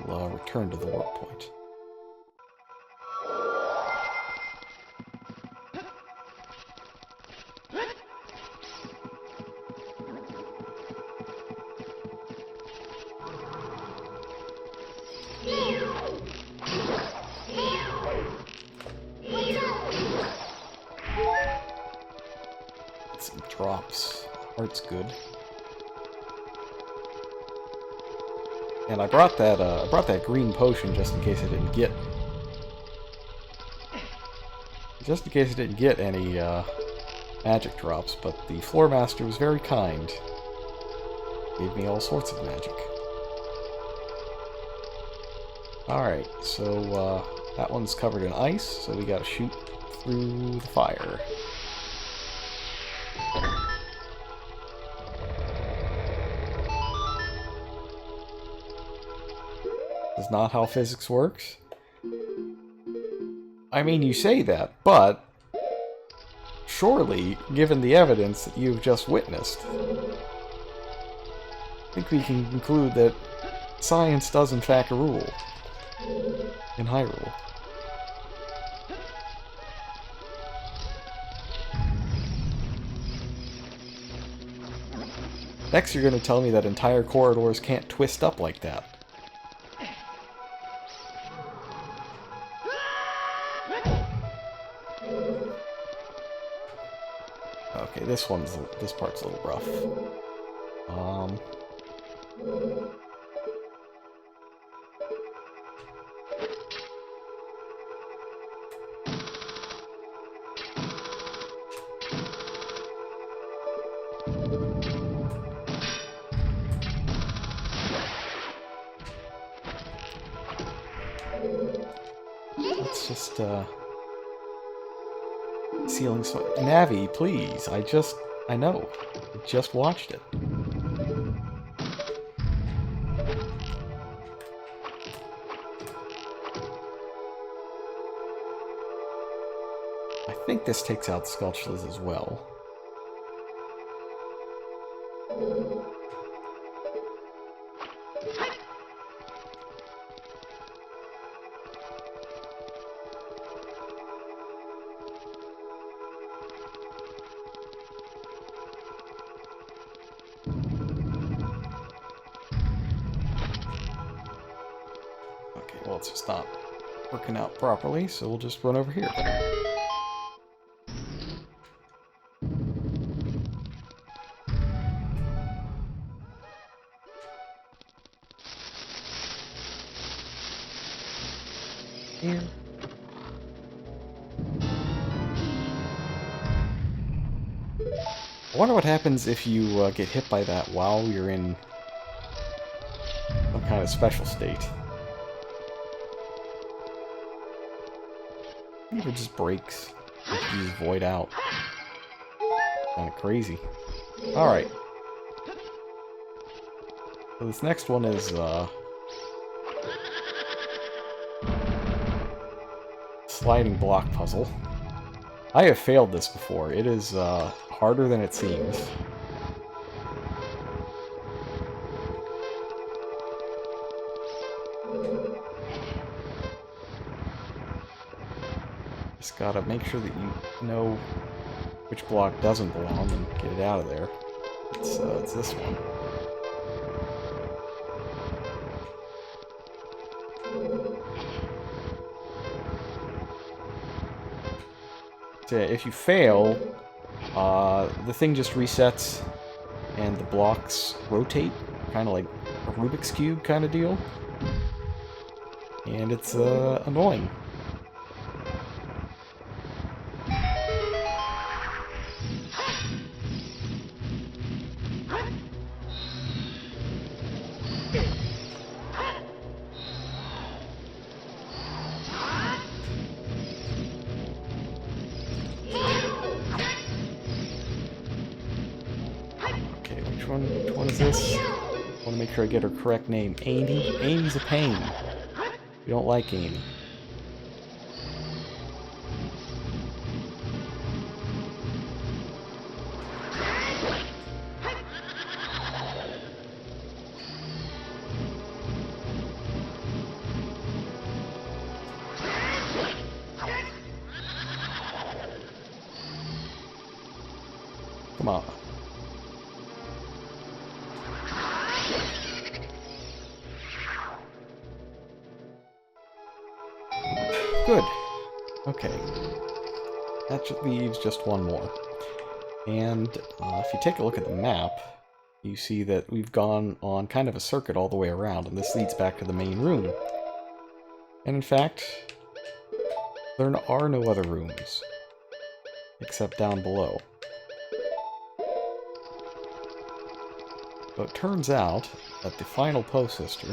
We'll return to the warp point. Some drops. Heart's good. And I brought that green potion just in case I didn't get any magic drops, but the Floor Master was very kind. Gave me all sorts of magic. Alright, so that one's covered in ice, so we gotta shoot through the fire. That's not how physics works. I mean, you say that, but surely, given the evidence that you've just witnessed, I think we can conclude that science does in fact rule in Hyrule. Next, you're going to tell me that entire corridors can't twist up like that. Okay, this part's a little rough. Let's just, ceiling Navi, please. I know. I just watched it. I think this takes out the Sculptures as well. Well, it's just not working out properly, so we'll just run over here. Here. I wonder what happens if you get hit by that while you're in some kind of special state. I think it just breaks. You just void out. Kind of crazy. Alright. So this next one is, sliding block puzzle. I have failed this before. It is, harder than it seems. Just gotta make sure that you know which block doesn't belong and get it out of there. It's this one. So yeah, if you fail, the thing just resets and the blocks rotate, kind of like a Rubik's Cube kind of deal. And it's annoying. Which one is this? I want to make sure I get her correct name. Amy? Amy's a pain. We don't like Amy. Come on. Good. Okay. That leaves just one more. And if you take a look at the map, you see that we've gone on kind of a circuit all the way around, and this leads back to the main room. And in fact, there are no other rooms, except down below. So it turns out that the final Poe sister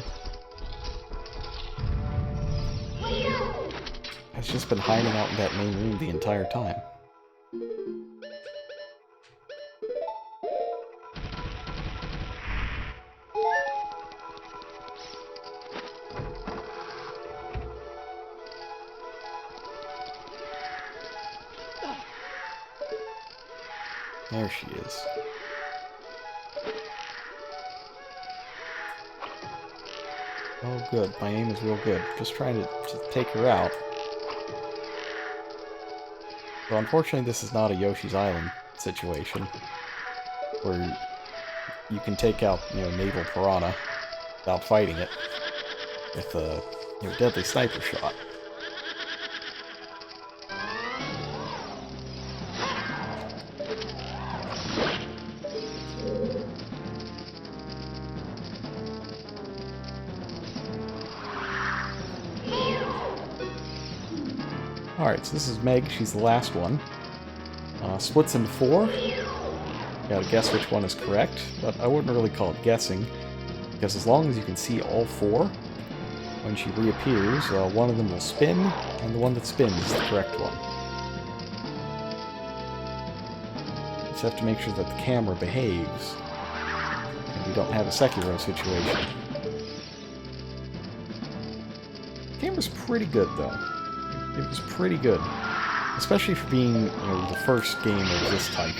has just been hiding out in that main room the entire time. There she is. Oh good, my aim is real good. Just trying to take her out. So unfortunately this is not a Yoshi's Island situation, where you can take out, Naval Piranha without fighting it with a deadly sniper shot. Alright, so this is Meg, she's the last one. Splits into 4. Gotta guess which one is correct, but I wouldn't really call it guessing, because as long as you can see all 4, when she reappears, one of them will spin, and the one that spins is the correct one. You just have to make sure that the camera behaves, and we don't have a Sekiro situation. The camera's pretty good, though. It was pretty good, especially for being, the first game of this type.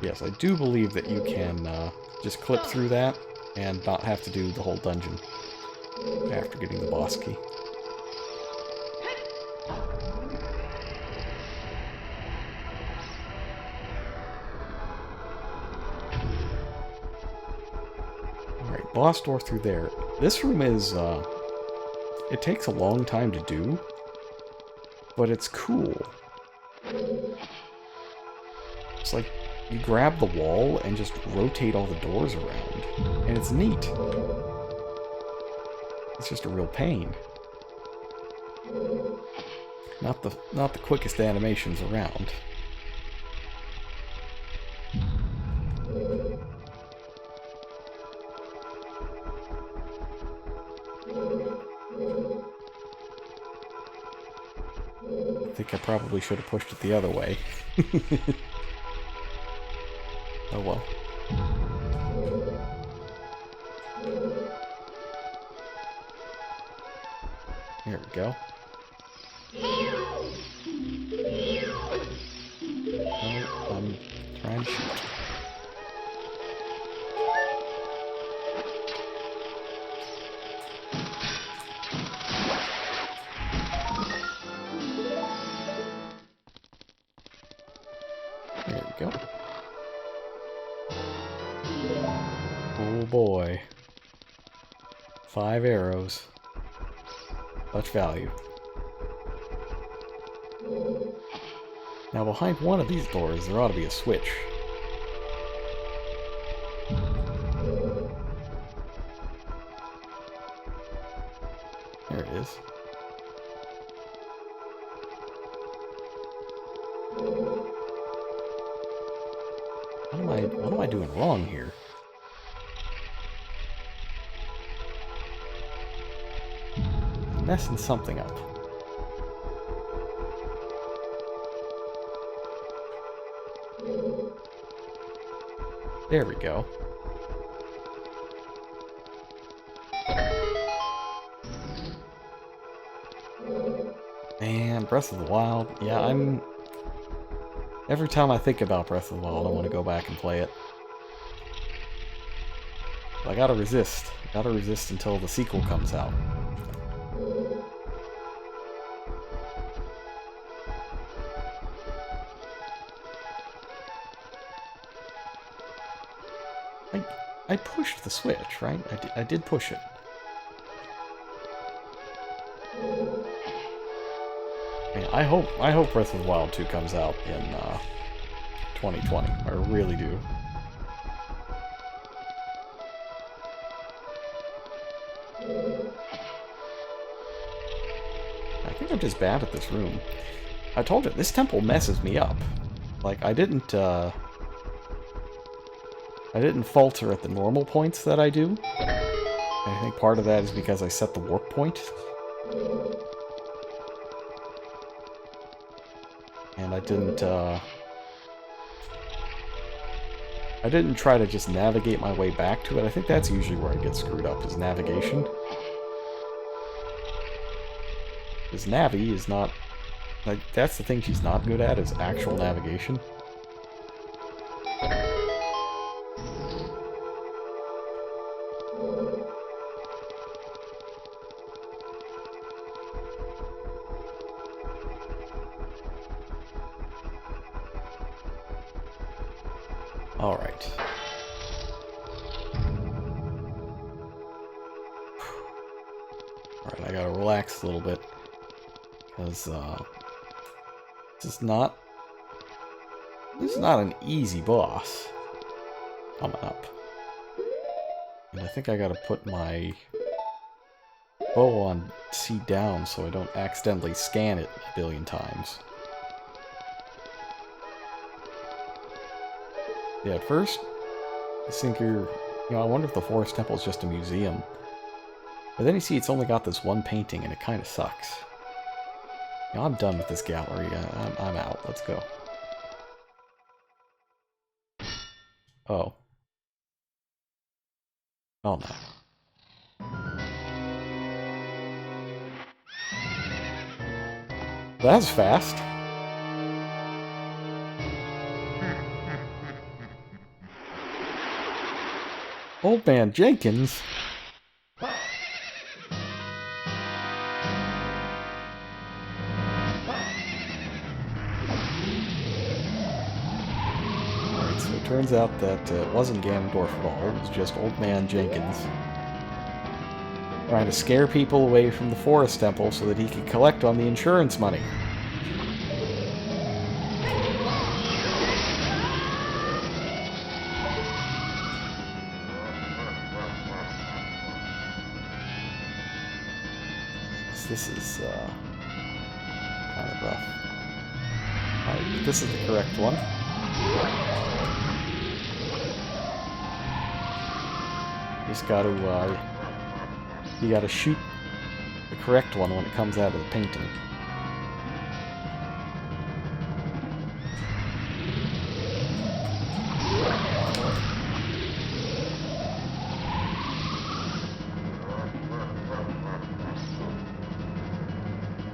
Yes, I do believe that you can just clip through that and not have to do the whole dungeon after getting the boss key. Boss door through there. This room is, it takes a long time to do, but it's cool. It's like you grab the wall and just rotate all the doors around. And it's neat. It's just a real pain. Not the quickest animations around. I think I probably should have pushed it the other way. Oh well. There we go. Oh, I'm trying to shoot. There we go. Oh boy. 5 arrows. Much value. Now behind one of these doors there ought to be a switch. There it is. What am I doing wrong here? I'm messing something up. There we go. Man, Breath of the Wild. Yeah, every time I think about Breath of the Wild, I want to go back and play it. But I gotta resist. I gotta resist until the sequel comes out. I pushed the switch, right? I did push it. Man, I hope Breath of the Wild 2 comes out in 2020. I really do. I think I'm just bad at this room. I told you, this temple messes me up. Like, I didn't falter at the normal points that I do. I think part of that is because I set the warp point. And I didn't try to just navigate my way back to it. I think that's usually where I get screwed up, is navigation. Because Navi is not... Like, that's the thing she's not good at, is actual navigation. Alright. Alright, I gotta relax a little bit. Because, this is not an easy boss coming up. And I think I gotta put my bow on C down so I don't accidentally scan it a billion times. Yeah, at first, I think I wonder if the Forest Temple is just a museum. But then you see it's only got this one painting and it kind of sucks. You know, I'm done with this gallery. I'm out. Let's go. Oh. Oh no. That's fast. Old Man Jenkins? Alright, so it turns out that it wasn't Ganondorf at all, it was just Old Man Jenkins. Trying to scare people away from the Forest Temple so that he could collect on the insurance money. This is kind of rough. Alright, this is the correct one. Just gotta, you gotta shoot the correct one when it comes out of the painting.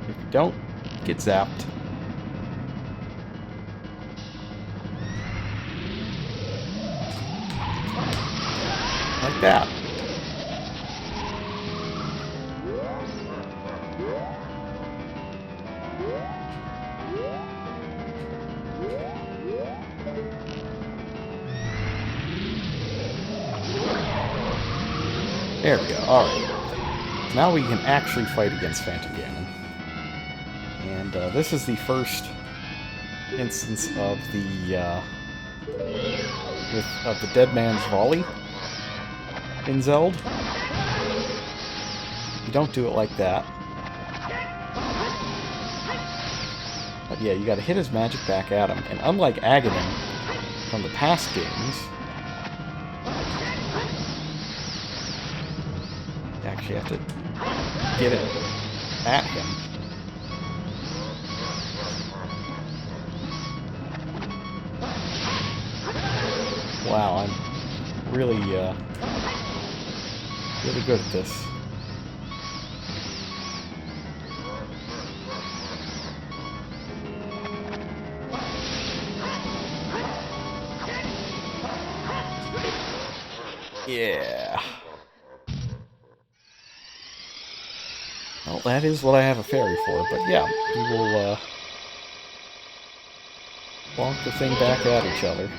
If you don't, get zapped. Like that. There we go. Alright. Now we can actually fight against Phantom Ganon. And this is the first instance of the of the Dead Man's Volley in Zelda. You don't do it like that. But yeah, you gotta hit his magic back at him. And unlike Aghanim from the past games, you actually have to get it at him. Wow, I'm really, really good at this. Yeah. Well, that is what I have a fairy for, but yeah, we will, bonk the thing back at each other.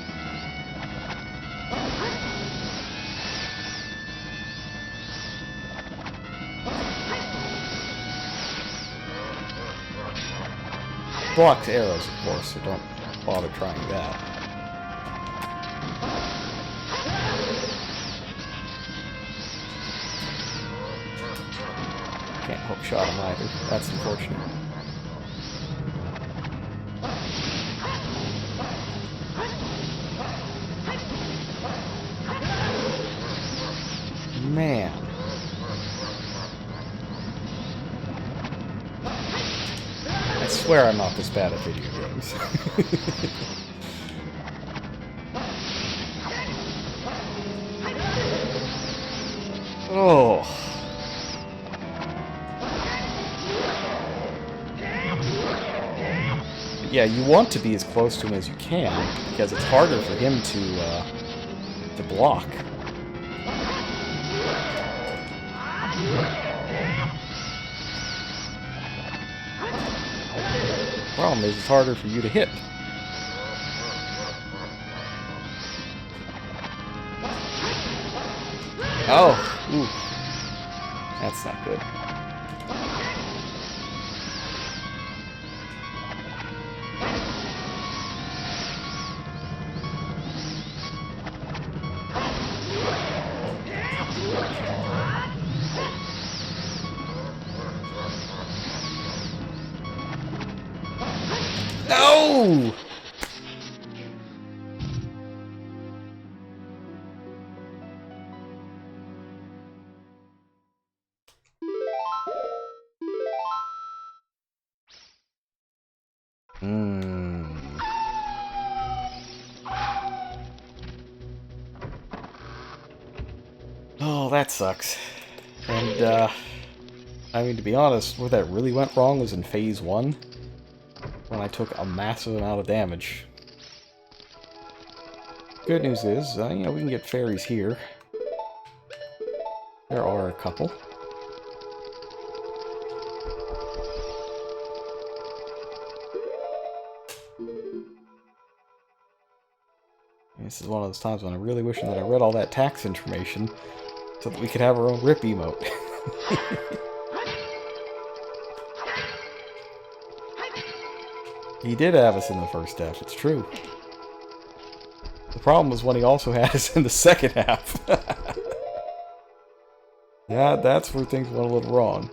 Blocks arrows, of course, so don't bother trying that. Can't hook shot him either. That's unfortunate. Man. I swear I'm not this bad at video games. Oh. But yeah, you want to be as close to him as you can, because it's harder for him to block. Problem is, it's harder for you to hit. Oh, ooh. That's not good. No! Oh, that sucks. And, I mean, to be honest, where that really went wrong was in Phase 1, when I took a massive amount of damage. Good news is, you know, we can get fairies here. There are a couple. This is one of those times when I'm really wishing that I read all that tax information so that we could have our own rip emote. He did have us in the first half, it's true. The problem was when he also had us in the second half. Yeah, that's where things went a little wrong.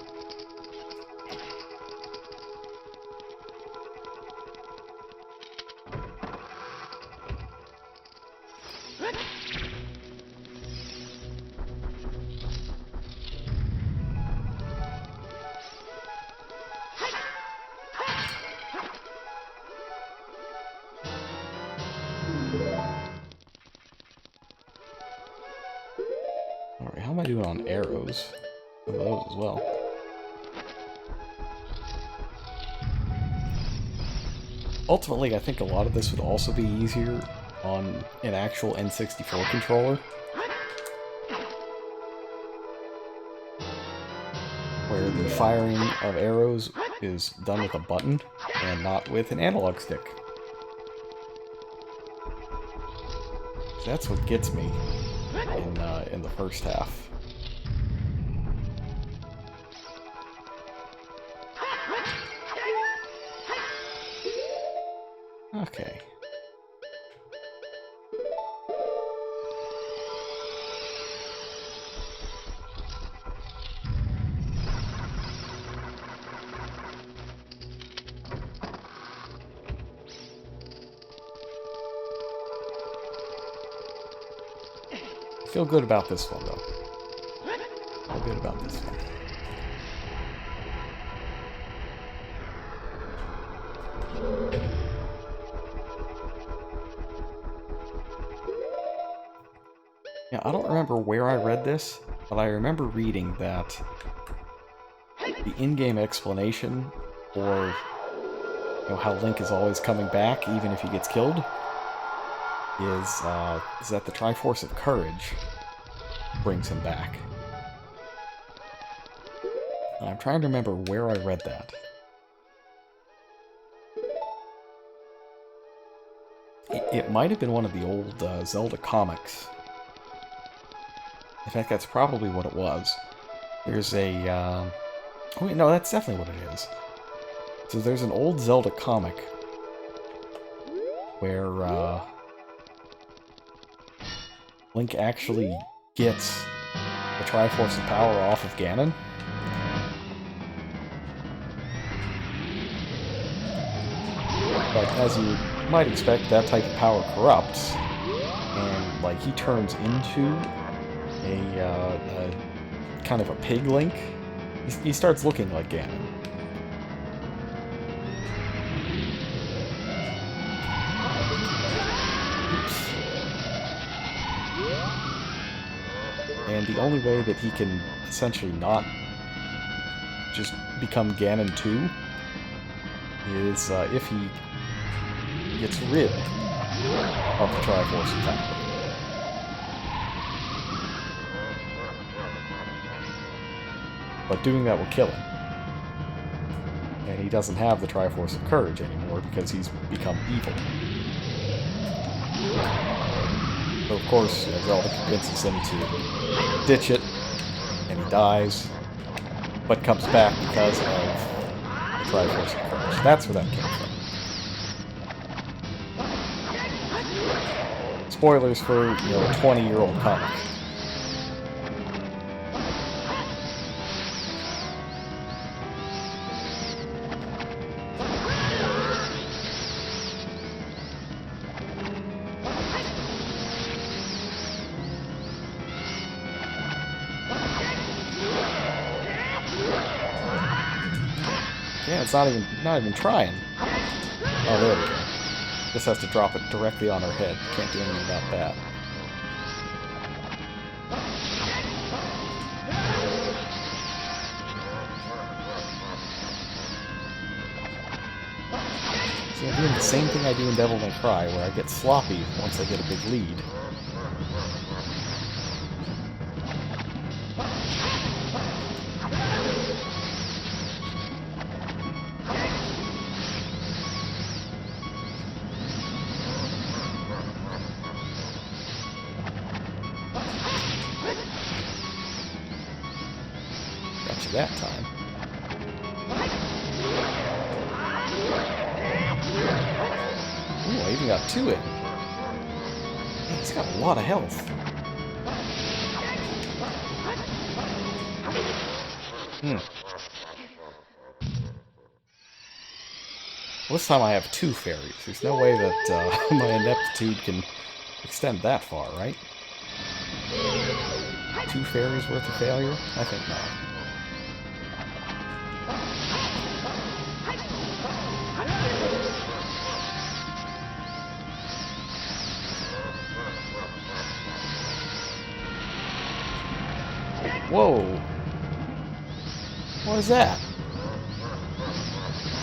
am I doing on arrows? Some of those as well. Ultimately, I think a lot of this would also be easier on an actual N64 controller, where the firing of arrows is done with a button and not with an analog stick. That's what gets me in the first half. Okay. Feel good about this one, though. Feel good about this one. Yeah, I don't remember where I read this, but I remember reading that the in-game explanation for how Link is always coming back, even if he gets killed, is that the Triforce of Courage brings him back. And I'm trying to remember where I read that. It might have been one of the old Zelda comics. In fact, that's probably what it was. There's a... oh wait, no, that's definitely what it is. So there's an old Zelda comic where Link actually gets the Triforce of Power off of Ganon. But as you might expect, that type of power corrupts, and like he turns into a kind of a pig Link. He starts looking like Ganon. Oops. And the only way that he can essentially not just become Ganon 2 is if he gets rid of the Triforce of Power. But doing that will kill him. And he doesn't have the Triforce of Courage anymore because he's become evil. So of course, Zelda convinces him to ditch it, and he dies, but comes back because of the Triforce of Courage. That's where that came from. Spoilers for, a 20-year-old comic. Yeah, it's not even trying. Oh, there we go. Just has to drop it directly on her head. Can't do anything about that. See, I'm doing the same thing I do in Devil May Cry, where I get sloppy once I get a big lead. That time. Ooh, I even got to it. Man, he's got a lot of health. Well, this time I have 2 fairies. There's no way that my ineptitude can extend that far, right? 2 fairies worth of failure? I think not. Whoa! What is that?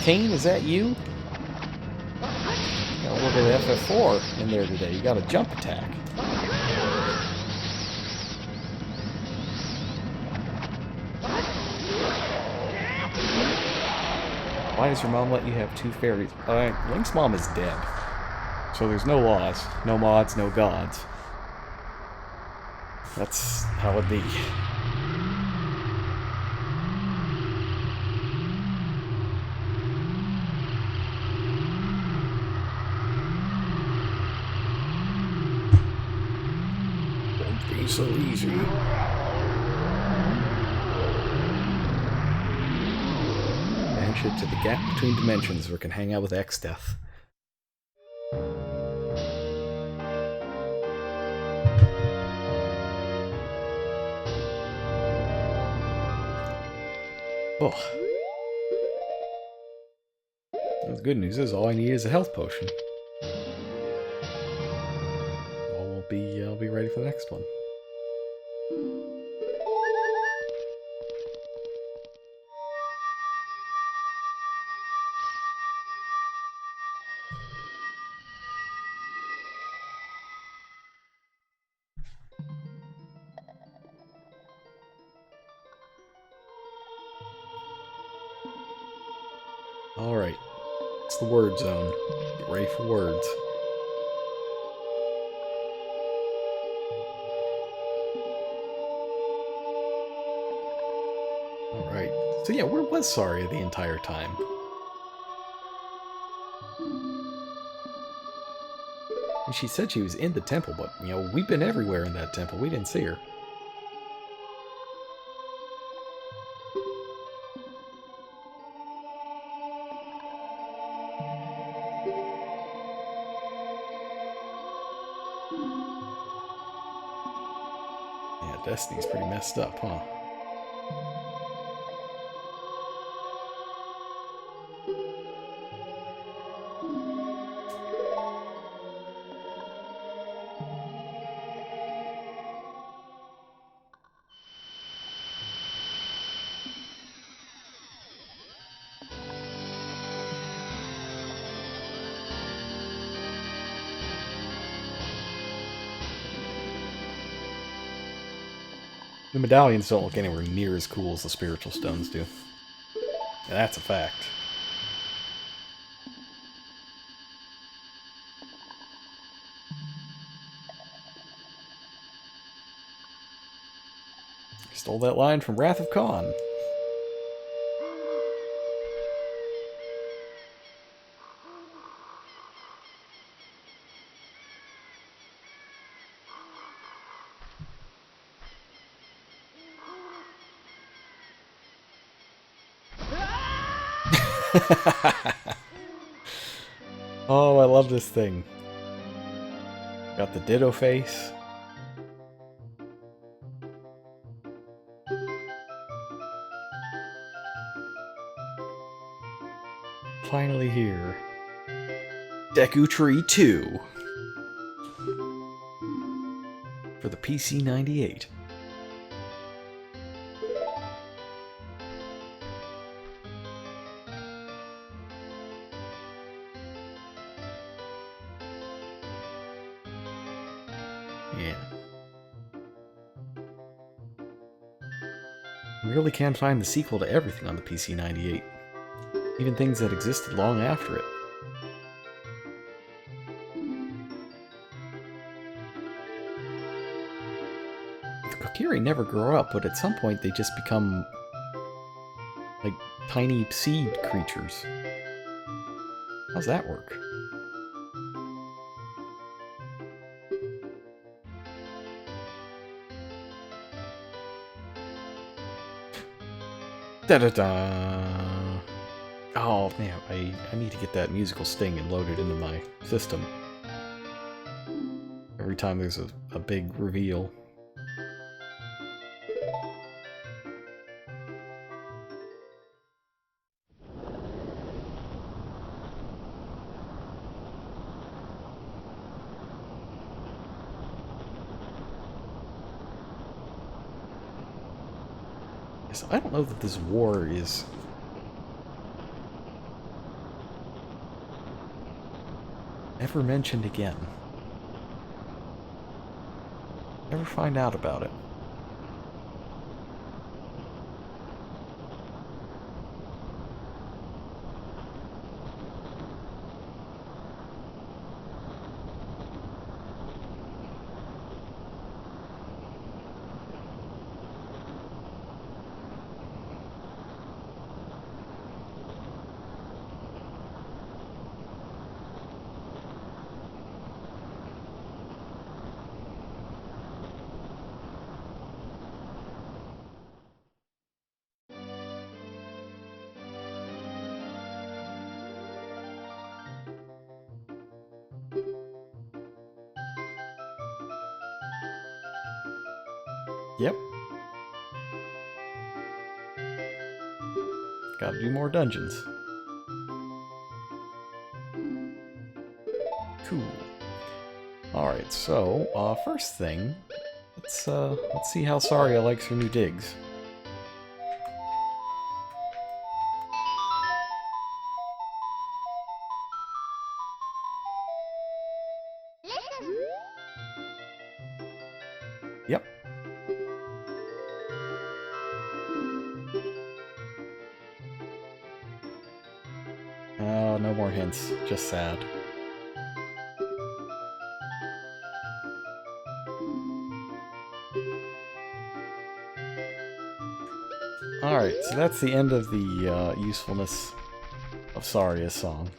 Kane, is that you? Got a little bit of FF4 in there today. You got a jump attack. Why does your mom let you have two fairies? Link's mom is dead. So there's no laws, no mods, no gods. That's how it be. Won't be so easy. Shit to the gap between dimensions where we can hang out with X-Death. Oh. Well, the good news is all I need is a health potion. I'll be ready for the next one. Alright, it's the word zone. Get ready for words. Alright, so yeah, where was Saria the entire time? She said she was in the temple, but, you know, we've been everywhere in that temple. We didn't see her. Destiny's pretty messed up, huh? The medallions don't look anywhere near as cool as the spiritual stones do. And that's a fact. Stole that line from Wrath of Khan. Oh, I love this thing. Got the ditto face. Finally here. Deku Tree 2. For the PC-98. Yeah. You really can find the sequel to everything on the PC-98. Even things that existed long after it. The Kokiri never grow up, but at some point they just become like tiny seed creatures. How's that work? Da-da-da! Oh, man, I need to get that musical sting and load it into my system. Every time there's a big reveal. So I don't know that this war is ever mentioned again. Never find out about it. Yep. Gotta do more dungeons. Cool. Alright, so, first thing, let's see how Saria likes her new digs. Yep. Oh, no more hints. Just sad. Alright, so that's the end of the usefulness of Saria's song.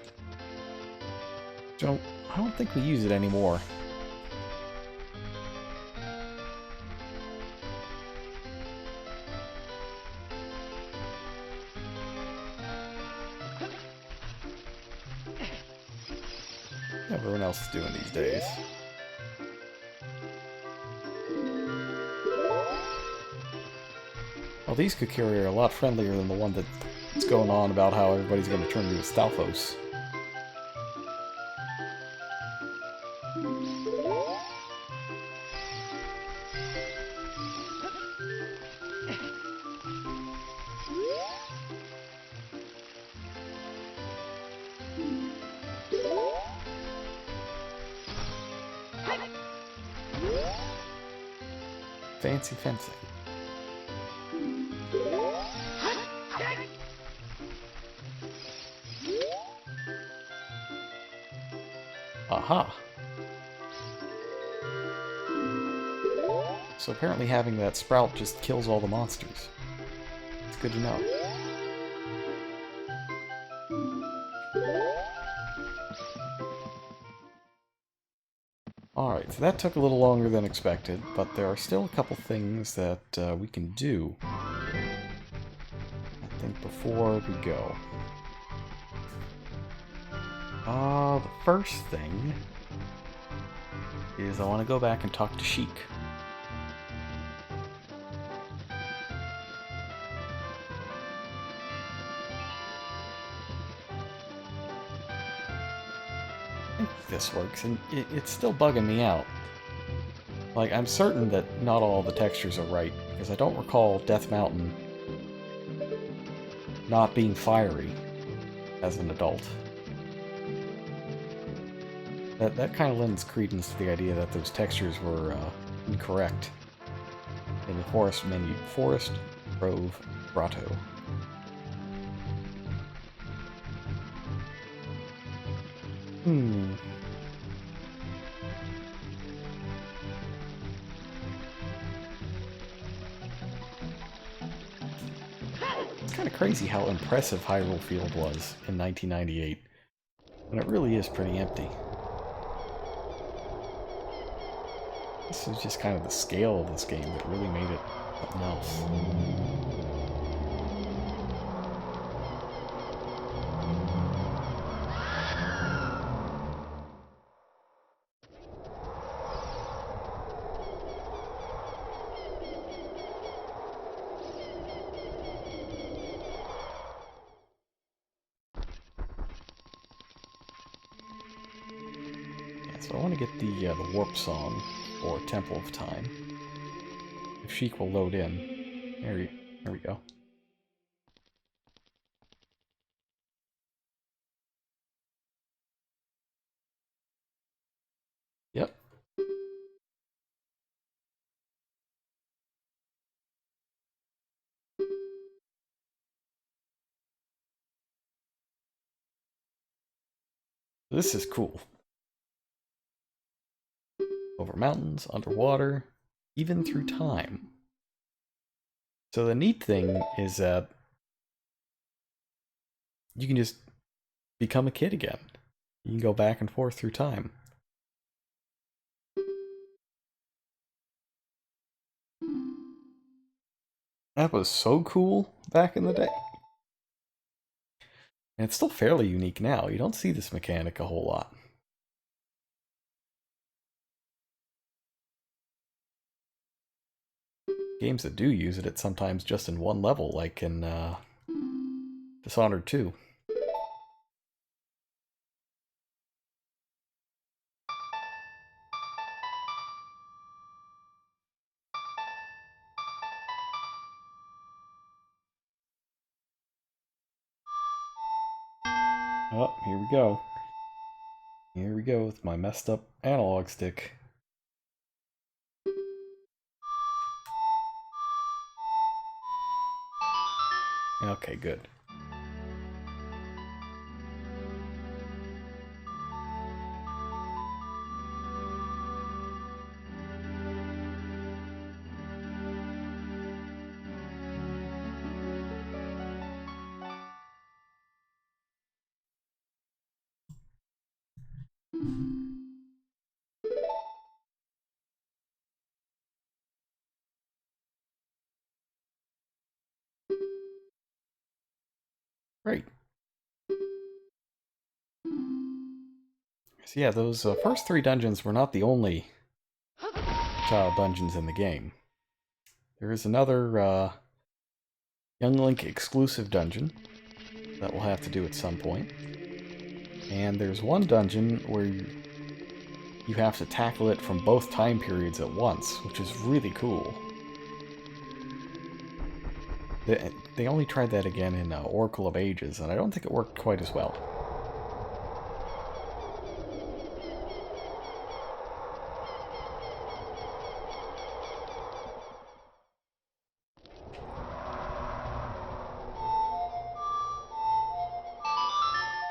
I don't think we use it anymore. Everyone else is doing these days. Well, these Kokiri are a lot friendlier than the one that's going on about how everybody's going to turn into a Stalfos. Fancy fencing. Aha! So apparently having that sprout just kills all the monsters. It's good to know. Alright, so that took a little longer than expected, but there are still a couple things that we can do, I think, before we go. The first thing is I want to go back and talk to Sheik. I think this works, and it's still bugging me out. Like, I'm certain that not all the textures are right, because I don't recall Death Mountain not being fiery as an adult. That kind of lends credence to the idea that those textures were incorrect in the forest menu. Forest, Grove, Grotto. It's kind of crazy how impressive Hyrule Field was in 1998, when it really is pretty empty. This is just kind of the scale of this game that really made it something else. Yeah, so I want to get the warp song, or Temple of Time. If Sheik will load in. There we go. Yep. This is cool. Over mountains, underwater, even through time. So the neat thing is that you can just become a kid again. You can go back and forth through time. That was so cool back in the day. And it's still fairly unique now. You don't see this mechanic a whole lot. Games that do use it, it's sometimes just in one level, like in Dishonored 2. Oh, here we go. Here we go with my messed up analog stick. Okay, good. Great. So yeah, those first 3 dungeons were not the only child dungeons in the game. There is another Young Link exclusive dungeon that we'll have to do at some point. And there's one dungeon where you have to tackle it from both time periods at once, which is really cool. They only tried that again in Oracle of Ages, and I don't think it worked quite as well.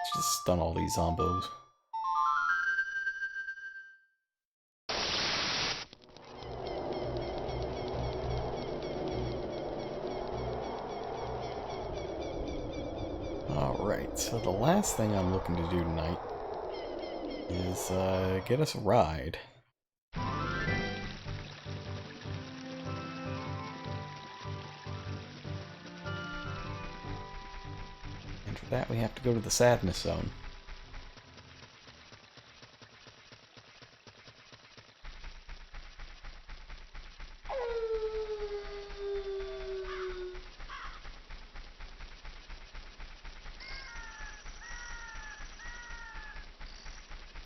Let's just stun all these zombos. Alright, so the last thing I'm looking to do tonight is get us a ride. And for that we have to go to the Sadness Zone.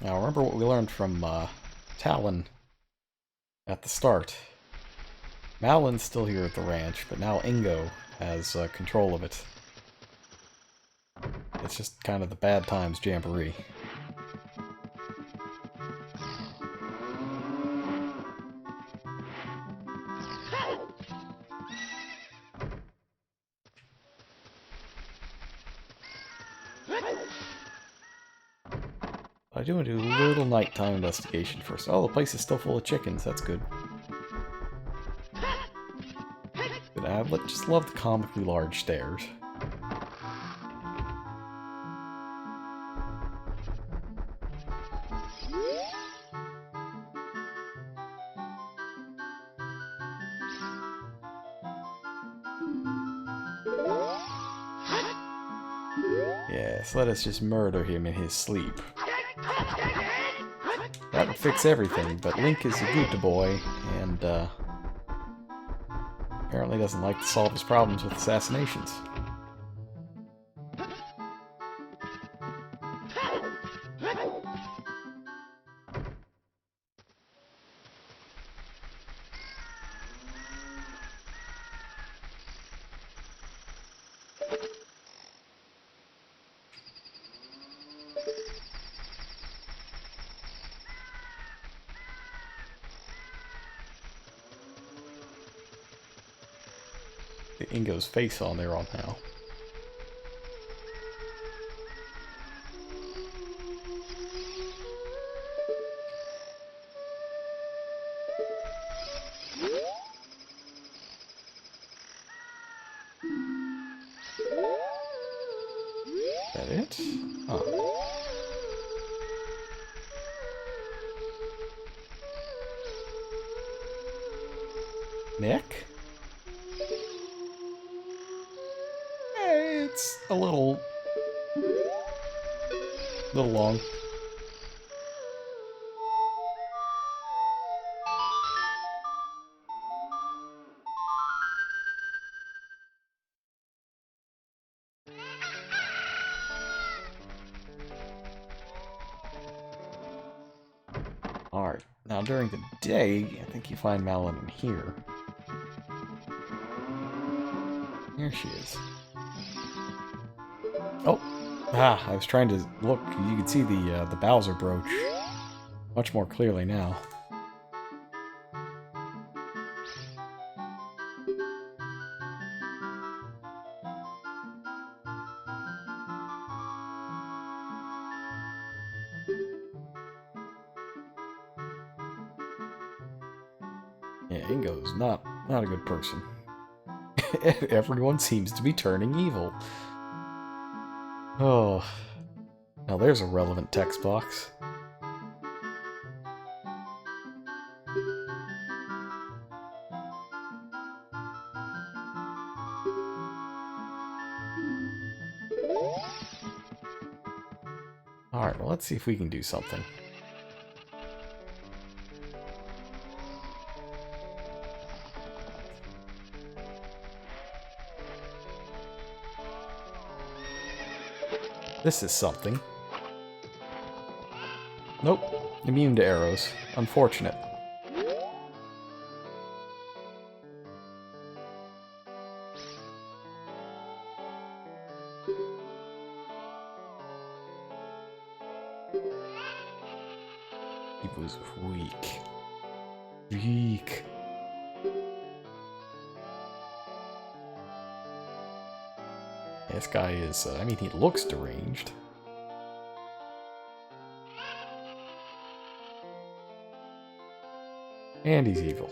Now remember what we learned from Talon at the start. Malin's still here at the ranch, but now Ingo has control of it. It's just kind of the bad times jamboree. I do want to do a little nighttime investigation first. Oh, the place is still full of chickens. That's good. But I just love the comically large stairs. Yes, let us just murder him in his sleep. That would fix everything, but Link is a good boy, and apparently doesn't like to solve his problems with assassinations. Ingo's face on there on now. Is that it? Oh. Nick? It's a little long. Alright, now during the day, I think you find Malin in here. Here she is. Oh! Ah, I was trying to look. You can see the Bowser brooch much more clearly now. Yeah, Ingo's not a good person. Everyone seems to be turning evil. Oh. Now there's a relevant text box. Alright, well let's see if we can do something. This is something. Nope. Immune to arrows. Unfortunate. He was weak. Weak. This guy is, I mean, he looks deranged. And he's evil.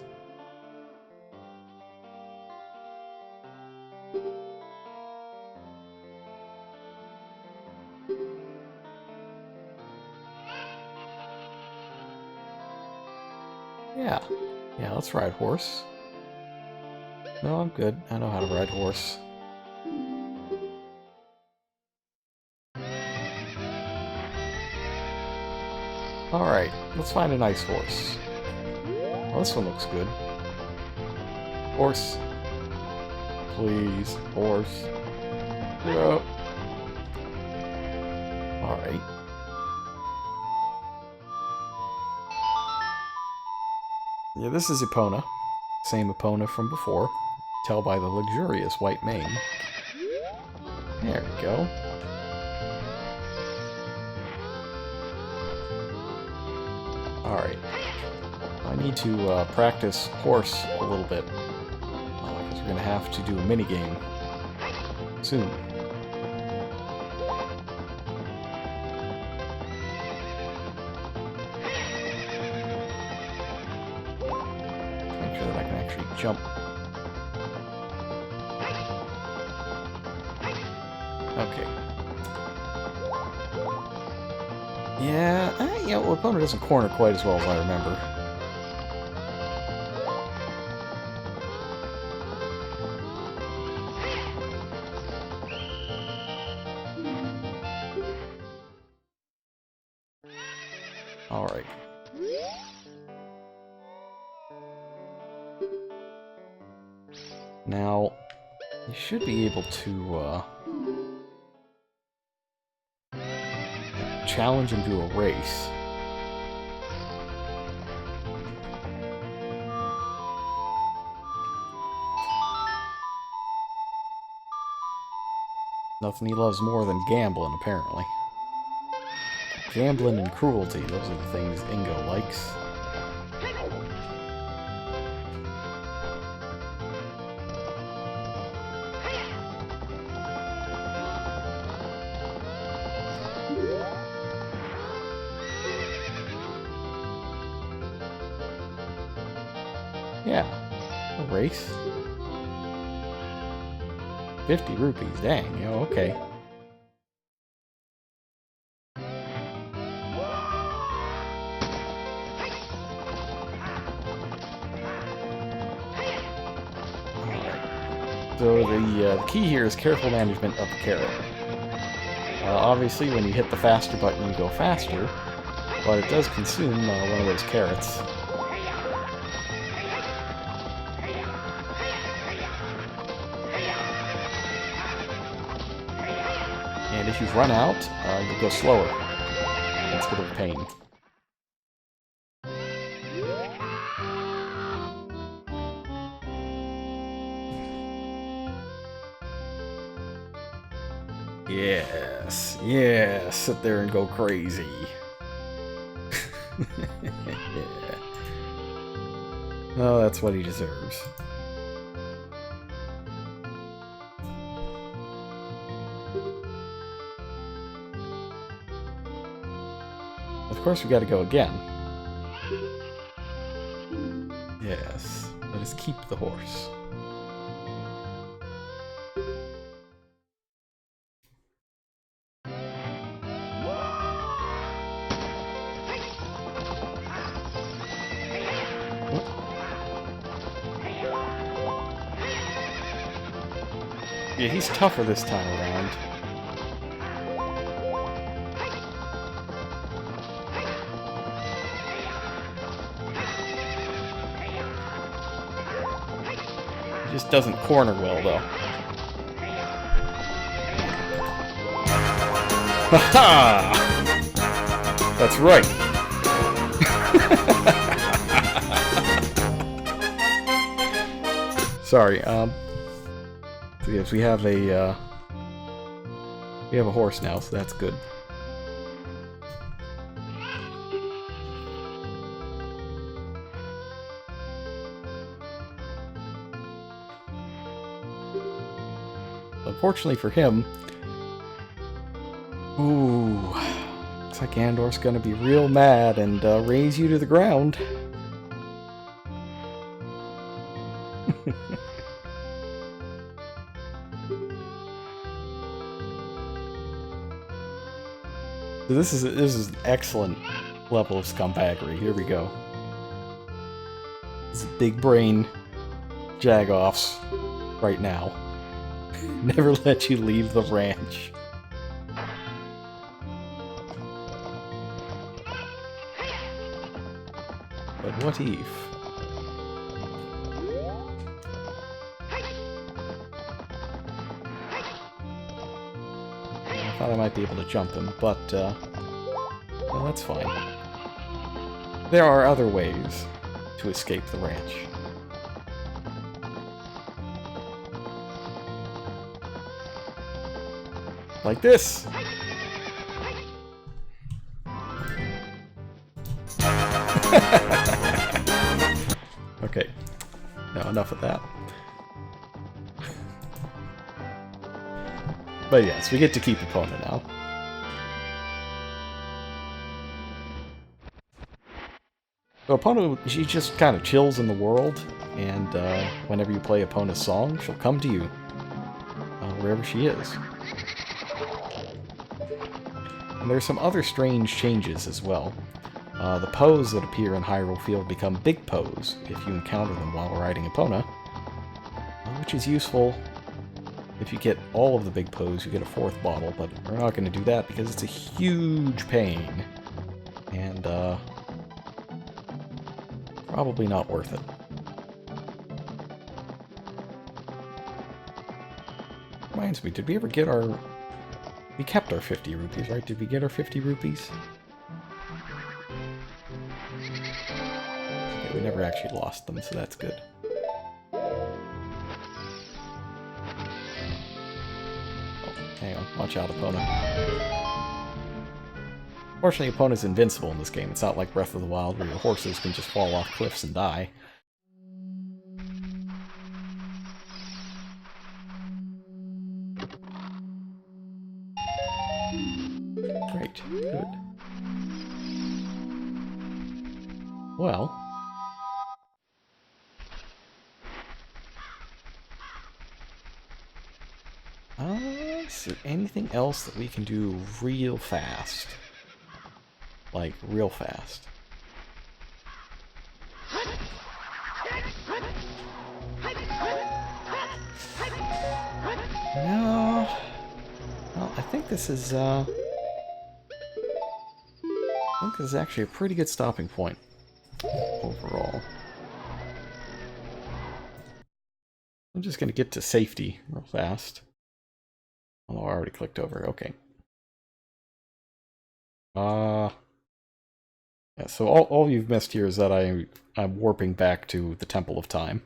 Yeah, let's ride horse. No, I'm good. I know how to ride horse. Alright, let's find a nice horse. Well, this one looks good. Horse. Please, horse. No. Alright. Yeah, this is Epona. Same Epona from before. Tell by the luxurious white mane. There we go. Alright. I need to practice horse a little bit. Because we're going to have to do a minigame soon. Make sure that I can actually jump. Okay. Yeah, well, Epona doesn't corner quite as well as I remember. Alright. Now, you should be able to, challenge him to a race. Nothing he loves more than gambling, apparently. Gambling and cruelty, those are the things Ingo likes. Yeah. A race. 50 rupees, dang. Yeah, okay. So the key here is careful management of the carrot. Obviously, when you hit the faster button, you go faster, but it does consume one of those carrots. And if you've run out, you'll go slower. It's a bit of a pain. Yes, yes, sit there and go crazy. Yeah. Oh, that's what he deserves. Of course, we gotta go again. Yes, let us keep the horse. Yeah, he's tougher this time around. He just doesn't corner well, though. Ha-ha! That's right. Sorry, so yes, we have a horse now, so that's good. Unfortunately for him, ooh, looks like Andor's gonna be real mad and raze you to the ground. So this is an excellent level of scumbaggery. Here we go. This is big brain jagoffs right now. Never let you leave the ranch. But what if? I thought I might be able to jump him, but well, that's fine. There are other ways to escape the ranch. Like this! Okay. Now enough of that. But yes, we get to keep Epona now. So Epona, she just kind of chills in the world, and whenever you play Epona's song, she'll come to you, wherever she is. And there's some other strange changes as well. The Poes that appear in Hyrule Field become big Poes if you encounter them while riding Epona, which is useful. If you get all of the big Poes, you get a 4th bottle, but we're not going to do that because it's a huge pain. And, probably not worth it. Reminds me, did we ever get our... We kept our 50 rupees, right? Did we get our 50 rupees? Okay, we never actually lost them, so that's good. Hang on, watch out, Epona. Fortunately, Epona's invincible in this game. It's not like Breath of the Wild, where your horses can just fall off cliffs and die. Great, good. Is there anything else that we can do real fast? Like, real fast. No. Well, I think this is, I think this is actually a pretty good stopping point overall. I'm just gonna get to safety real fast. Oh, I already clicked over. Okay. Yeah, so all you've missed here is that I'm warping back to the Temple of Time,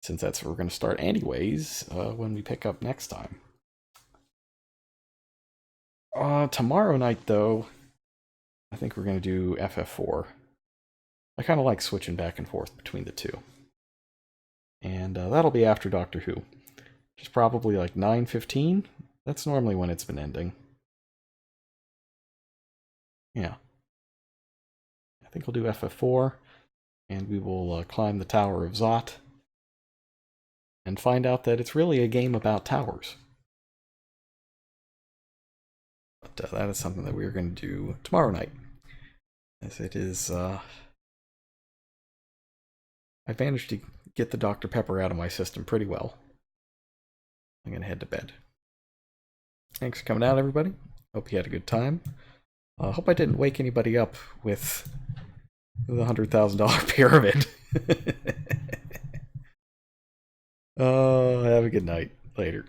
since that's where we're going to start anyways when we pick up next time. Tomorrow night, though, I think we're going to do FF4. I kind of like switching back and forth between the two. And that'll be after Doctor Who. Which is probably like 9:15. That's normally when it's been ending. Yeah. I think we'll do FF4, and we will climb the Tower of Zot, and find out that it's really a game about towers. But that is something that we're going to do tomorrow night, as it is, I managed to get the Dr. Pepper out of my system pretty well. I'm going to head to bed. Thanks for coming out, everybody. Hope you had a good time. Hope I didn't wake anybody up with the $100,000 pyramid. Have a good night. Later.